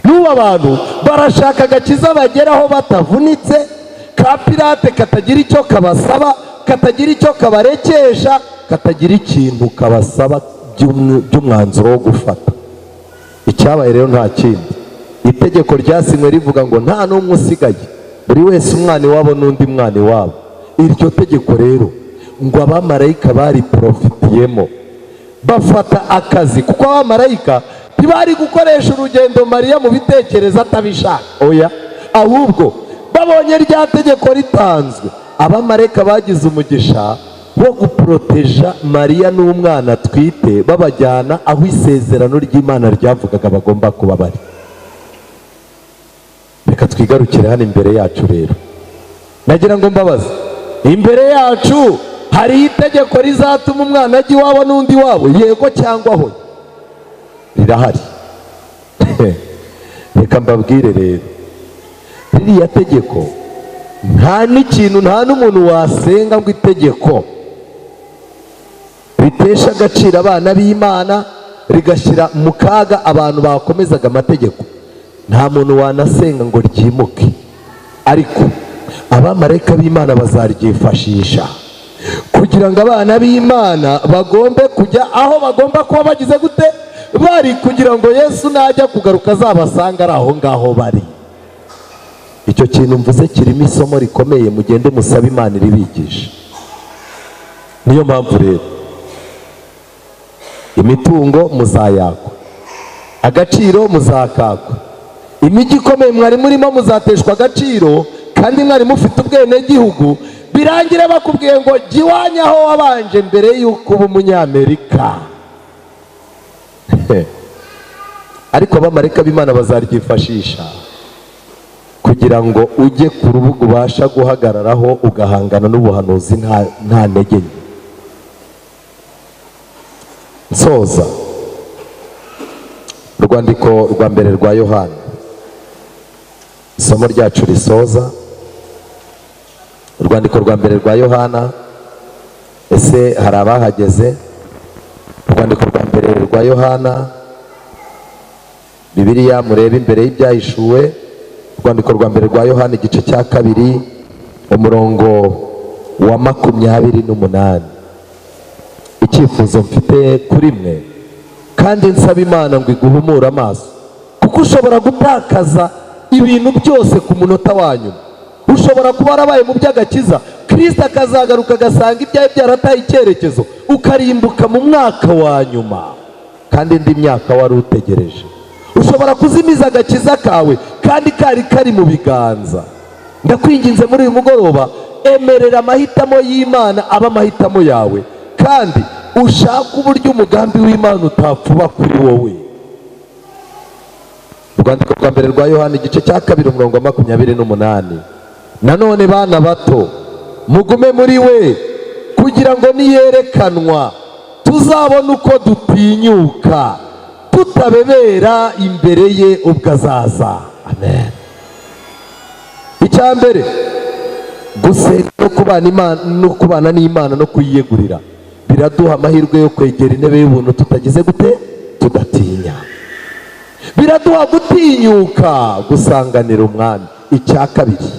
N'ubu abantu barashaka agakiza bageraho batavunitse, ka pirate katagira icyo kabasaba, katagira icyo kabarekesha, katagira ikintu kabasaba by'umwanzuro wo gufata. Icyabaye rero nta kindi, itegeko ryasinywe rivuga ngo nta n'umwe usigaye, buri wese umwana iwabo n'undi mwana iwabo. Iryo tegeko rero ngo abamarayika bari profitiyemo, bafata akazi, kuko abamarayika ntibari gukoresha urugendo Mariya mu bitekerezo atabishaka, oya, ahubwo babonye rya tegeko ritanzwe, abamarayika bagize umugisha wo guproteja Mariya n'umwana atwite, babajyana aho isezerano ry'Imana ryavugaga bagomba kuba bari. Reka twigarukire hano imbere yacu rero. Nagira ngo mbabaze, imbere yacu hari itegeko rizatuma umwana ajya iwabo n'undi wabo, yego cyangwa hoya? Rirahari. Reka mbabwire rero, ririya tegeko nta n'ikintu, nta n'umuntu wasenga ngo itegeko ritesha agaciro abana b'Imana, rigashyira mu kaga abantu bakomezaga amategeko, nta muntu wanasenga ngo ryimuke. Ariko abamarayika b'Imana bazaryifashisha kugira ngo abana b'Imana bagombe kujya aho bagomba kuba bagize gute bari, kugira ngo Yesu najya kugaruka azabasanga ari aho ngaho bari. Icyo kintu mvuze kirimo isomo rikomeye, mugende musabe Imana iribigisha. Niyo mpamvu rero imitungo muzayakwa, agaciro muzakakwa, imijyi ikomeye mwari murimo muzateshwa agaciro, kandi mwari mufite ubwenegihugu, birangire bakubwiye ngo jya iwanyu aho wabanje mbere y'uko uba umunyamerika. Ariko abamarayika b'Imana bazaryifashisha kugira ngo ujye ku rubuga ubasha guhagararaho ugahangana n'ubuhanuzi nta ntege nke. Nsoza, urwandiko rwa mbere rwa Yohana, isomo ryacu risoza urwandiko rwa mbere rwa Yohana. Ese hari abahageze? Urwandiko rwa mbere rwa Yohana, Bibiliya murebe imbere y'ibyahishuwe. Urwandiko rwa mbere rwa Yohana igice cya 2 umurongo wa 28. Icyifuzo mfite kuri mwe, kandi nsaba Imana ngo iguhumure amaso, kuko ushobora gutakaza ibintu byose ku munota wanyu. Ushobora kuba warabaye mu by'agakiza, Kristo akazagaruka agasanga ibyawe byarataye icyerekezo, ukarimbuka mu mwaka wa nyuma, kandi indi myaka wari utegereje. Ushobora kuzimiza agakiza kawe kandi kari mu biganza. Ndakwinginze muri uyu mugoroba, emerera amahitamo y'Imana aba amahitamo yawe, kandi ushaka uburyo umugambi w'Imana utapfuba kuri wowe. Urwandiko rwa mbere rwa Yohana igice cya 2 umurongo wa 28. Nanone bana bato, mugume muri we, kugira ngo niyerekanwa tuzabona uko dutinyuka, tutabebera imbere ye ubwo azaza. Amen. Icya mbere, gusenga no kubana n'Imana no kuyiyegurira biraduha amahirwe yo kwegera intebe y'ubuntu tutagize gute, tudatinya. Biraduha gutinyuka gusanganira umwami. Icya kabiri,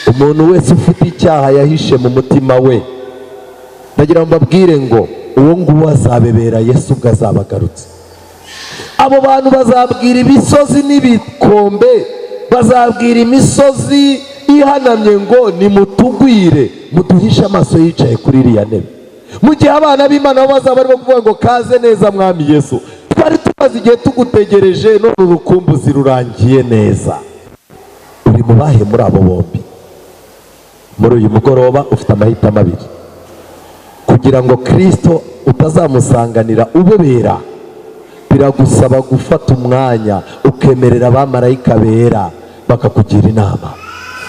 umuntu wese ufite icyaha yahishe mu mutima we, ndagira ngo mbabwire ngo uwo nguwo azabebera Yesu ubwo azabagarutse. Abo bantu bazabwira imisozi n'ibikombe, bazabwira imisozi ihanamye ngo nimutugwire, muduhishe amaso yicaye kuri iriya ntebe. Mu gihe abana b'Imana bo bazaba barimo kuvuga ngo kaze neza mwami Yesu, twari tumaze igihe tugutegereje, none urukumbuzi rurangiye neza. Uri mu bahe muri abo bombi? Muri uyu mugoroba ufite amahitamo abiri, kugira ngo Kristo utazamusanganira ubebera. Biragusaba gufata umwanya ukemerera abamarayika bera bakakugira inama.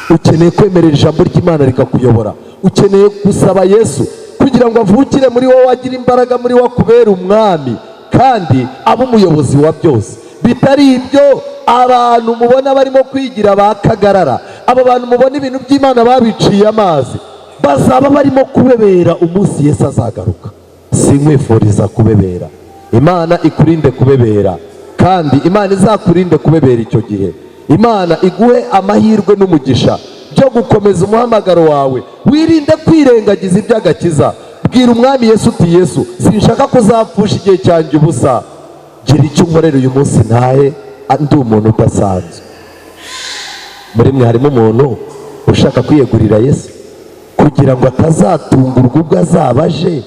Ukeneye kwemerera ijambo ry'Imana rikakuyobora. Ukeneye gusaba Yesu kugira ngo avukire muri wowe, agira imbaraga muri wowe, akubera umwami kandi abe umuyobozi wa byose. Bitari ibyo, abantu mubona barimo kwigira bakagarara, abo bantu mubona ibintu by'Imana babiciye amazi, bazaba barimo kubebera umunsi Yesu azagaruka. Sinkwifuriza kubebera. Imana ikurinde kubebera, kandi Imana izakurinde kubebera icyo gihe. Imana iguhe amahirwe n'umugisha byo gukomeza umuhamagaro wawe. Wirinde kwirengagiza iby'agakiza. Bwira umwami Yesu uti, Yesu, sinshaka kuzapfusha igihe cyanjye ubusa. Gira icyo unkorera uyu munsi ntahe ndi umuntu udasanzwe. Muri mwe harimo umuntu ushaka kwiyegurira Yesu kugira ngo atazatungurwa ubwo azaba aje.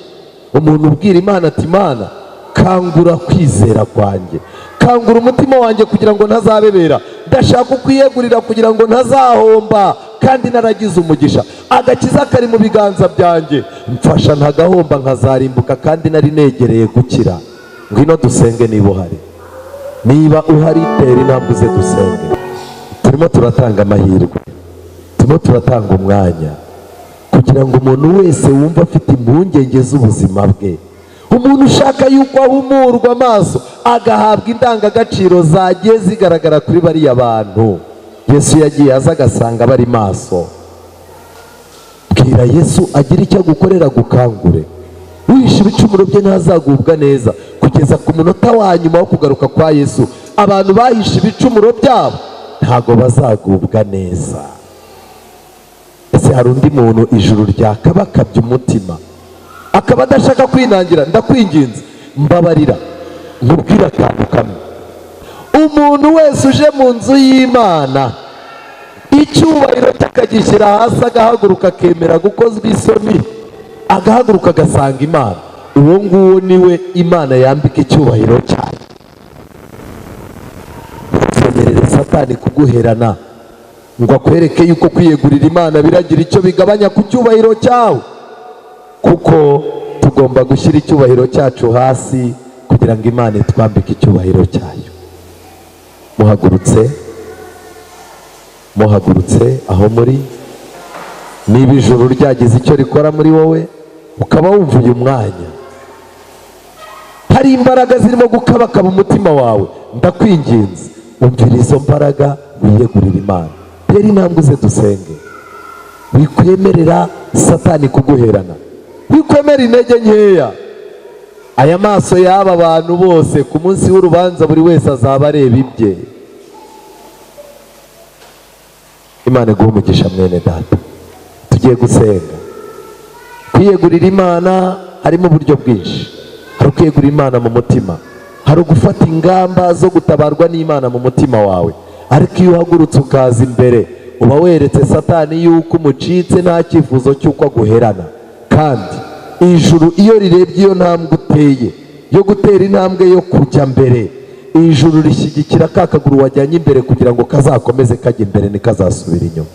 Umuntu ubwira Imana ati, Imana, kangura kwizera kwanjye, kangura umutima wanjye kugira ngo ntazabebera. Ndashaka kwiyegurira kugira ngo ntazahomba, kandi naragize umugisha. Agakiza kari mu biganza byanjye, mfasha ntagahomba nkazarimbuka, kandi nari negereye gukira. Ngwino dusenge niba uhari. Niba uhari, tera intambwe uze dusenge. Turimo turatanga amahirwe, turimo turatanga umwanya kugira ngo umuntu wese wumva afite impungenge z'ubuzima bwe, umuntu ushaka yuko ahumurwa amaso agahabwa indangagaciro zagiye zigaragara kuri bariya bantu Yesu yagiye aza agasanga bari maso, bwira Yesu agira icyo agukorera, gukangure. Wishe ibicumuro bye ntazagubwa neza. kugeza ku munota wa nyuma wo kugaruka kwa Yesu, abantu bahishe ibicumuro byabo ntago bazagubwa neza. Ese hari undi muntu ijuru ryakabakabye umutima akaba adashaka kwinangira? Ndakwinginze mbabarira nkubwira akantu kamwe. Umuntu wese uje mu nzu y'Imana icyubahiro cyakagishyira hasi, agahaguruka akemera gukozwa isoni, agahaguruka agasanga Imana, uwo nguwo niwe Imana yambika icyubahiro cyayo. Ntuzemerere Satani kuguherana ngo akwereke yuko kwiyegurira Imana biragira icyo bigabanya ku cyubahiro cyawe, kuko tugomba gushyira icyubahiro cyacu hasi kugira ngo Imana itwambike icyubahiro cyayo. muhagurutse aho muri, niba ijuru ryagize icyo rikora muri wowe ukaba wumva uyu mwanya hari imbaraga zirimo gukabakaba umutima wawe, ndakwinginze umvira izo mbaraga wiyegurira Imana. Tera intambwe uze dusenge. Wikwemerera Satani kuguherana, wikwemera intege nkeya. Aya maso y'aba bantu bose ku munsi w'urubanza buri wese azaba areba ibye. Imana iguhe umugisha mwene data. Tugiye gusenga. Kwiyegurira Imana harimo uburyo bwinshi. Hari kwiyegurira Imana mu mutima, hari ugufata ingamba zo gutabarwa n'Imana mu mutima wawe. Ariko iyo uhagurutse ukaza imbere, uba weretse Satani yuko umucitse nta cyifuzo cy'uko aguherana. Kandi ijuru iyo rirebye iyo ntambwe uteye yo gutera intambwe yo kujya mbere, ijuru rishyigikira ka kaguru wajyanye imbere kugira ngo kazakomeze kajya imbere ntikazasubira inyuma.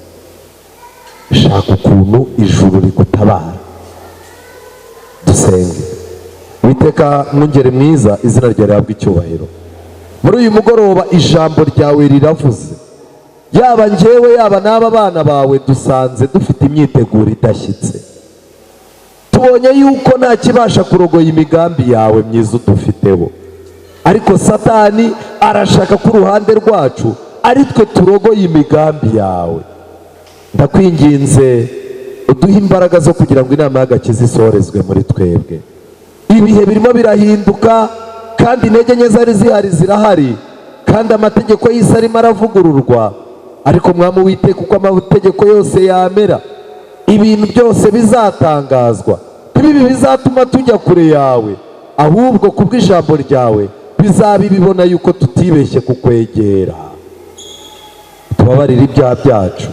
Shaka ukuntu ijuru rigutabara. Dusenge. Uwiteka mwungeri mwiza, izina ryawe rihabwe icyubahiro. Muri uyu mugoroba ijambo ryawe riravuze, yaba njyewe yaba n'aba bana bawe dusanze dufite imyiteguro idashyitse. Tubonye yuko nta kibasha kurogoya imigambi yawe myiza udufiteho, ariko Satani arashaka ko uruhande rwacu ari twe turogoye imigambi yawe. Ndakwinginze uduhe imbaraga zo kugira ngo inama y'agakiza isohorezwe muri twebwe. Ibihe birimo birahinduka kandi intege nke zari zihari zirahari, kandi amategeko y'isi arimo aravugururwa. Ariko Mwami Uwiteka, uko amategeko yose yamera, ibintu byose bizatangazwa. Ibi bizatuma tujya kure yawe, ahubwo kubw'ijambo ryawe bizaba bibona yuko tutibeshye kukwegera. Tubabarire ibyaha byacu,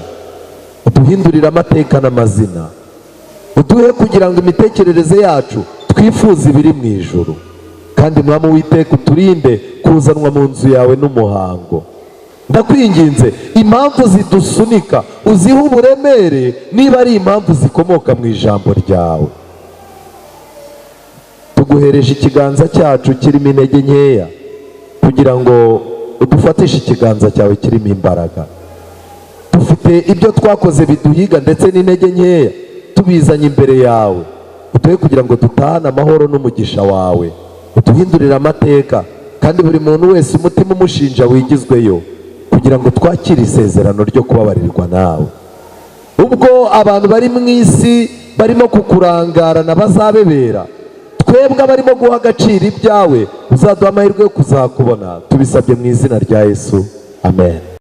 uduhindurire amateka n'amazina, uduhe kugira ngo imitekerereze yacu twifuze ibiri mu ijuru. Kandi Mwami Uwiteka, uturinde kuzanwa mu nzu yawe n'umuhango. Ndakwinginze impamvu zidusunika uzihe uburemere, niba ari impamvu zikomoka mu ijambo ryawe. Tuguhereje ikiganza cyacu kirimo intege nkeya kugira ngo udufatishe ikiganza cyawe kirimo imbaraga. Dufite ibyo twakoze biduhiga ndetse n'intege nkeya, tubizanye imbere yawe. Uduhe kugira ngo dutahane amahoro n'umugisha wawe, uduhindurire amateka, kandi buri muntu wese umutima umushinja wigizweyo, kugira ngo twakire isezerano ryo kubabarirwa nawe. Ubwo abantu bari mu isi barimo kukurangarana bazabebera, twebwe abarimo guha agaciro ibyawe uzaduha amahirwe yo kuzakubona. Tubisabye mu izina rya Yesu, amen.